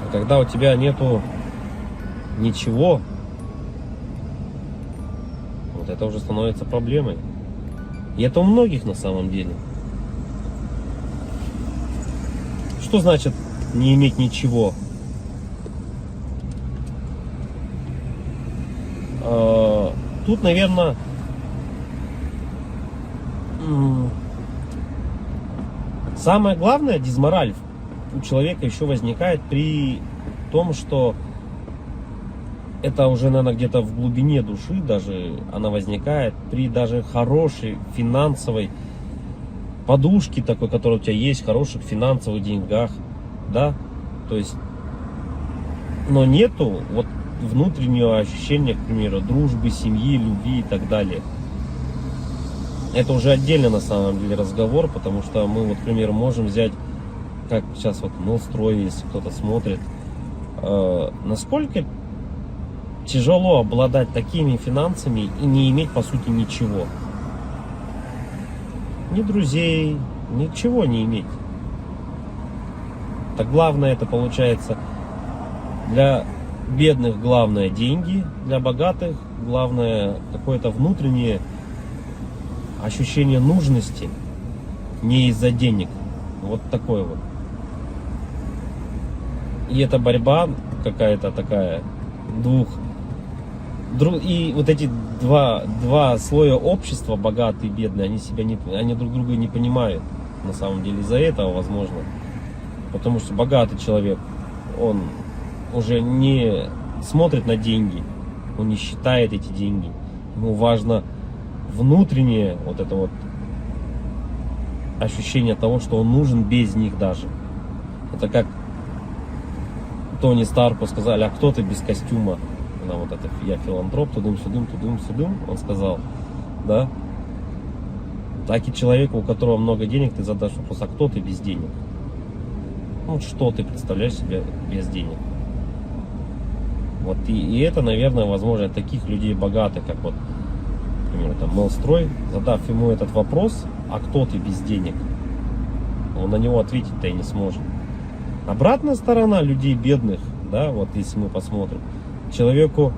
А когда у тебя нету ничего, вот это уже становится проблемой. И это у многих на самом деле. Что значит не иметь ничего? Тут, наверное, самое главное, дизмораль у человека еще возникает при том, что это уже, наверное, где-то в глубине души даже она возникает при даже хорошей финансовой подушке такой, которая у тебя есть, хороших финансовых деньгах, да, то есть, но нету вот внутреннего ощущения, к примеру, дружбы, семьи, любви и так далее. Это уже отдельно на самом деле разговор, потому что мы, вот, к примеру, можем взять, как сейчас вот Мелстрой, если кто-то смотрит, насколько тяжело обладать такими финансами и не иметь, по сути, ничего. Ни друзей, ничего не иметь. Так главное, это получается для бедных главное деньги, для богатых главное какое-то внутреннее ощущение нужности, не из-за денег. Вот такое вот. И это борьба какая-то такая и вот эти два слоя общества, богатые и бедные, они друг друга не понимают. На самом деле из-за этого, возможно. Потому что богатый человек, он уже не смотрит на деньги, он не считает эти деньги. Ему важно внутреннее вот это вот ощущение того, что он нужен без них даже. Это как Тони Старку сказали: а кто ты без костюма? Она вот это, я филантроп, тудым-сюдым, он сказал, да. Так и человеку, у которого много денег, ты задашь вопрос: а кто ты без денег? Ну, что ты представляешь себе без денег? Вот и это, наверное, возможно, таких людей богатых, как вот, например, там Мелстрой, задав ему этот вопрос: а кто ты без денег? Он на него ответить-то и не сможет. Обратная сторона людей бедных, да, вот если мы посмотрим, человеку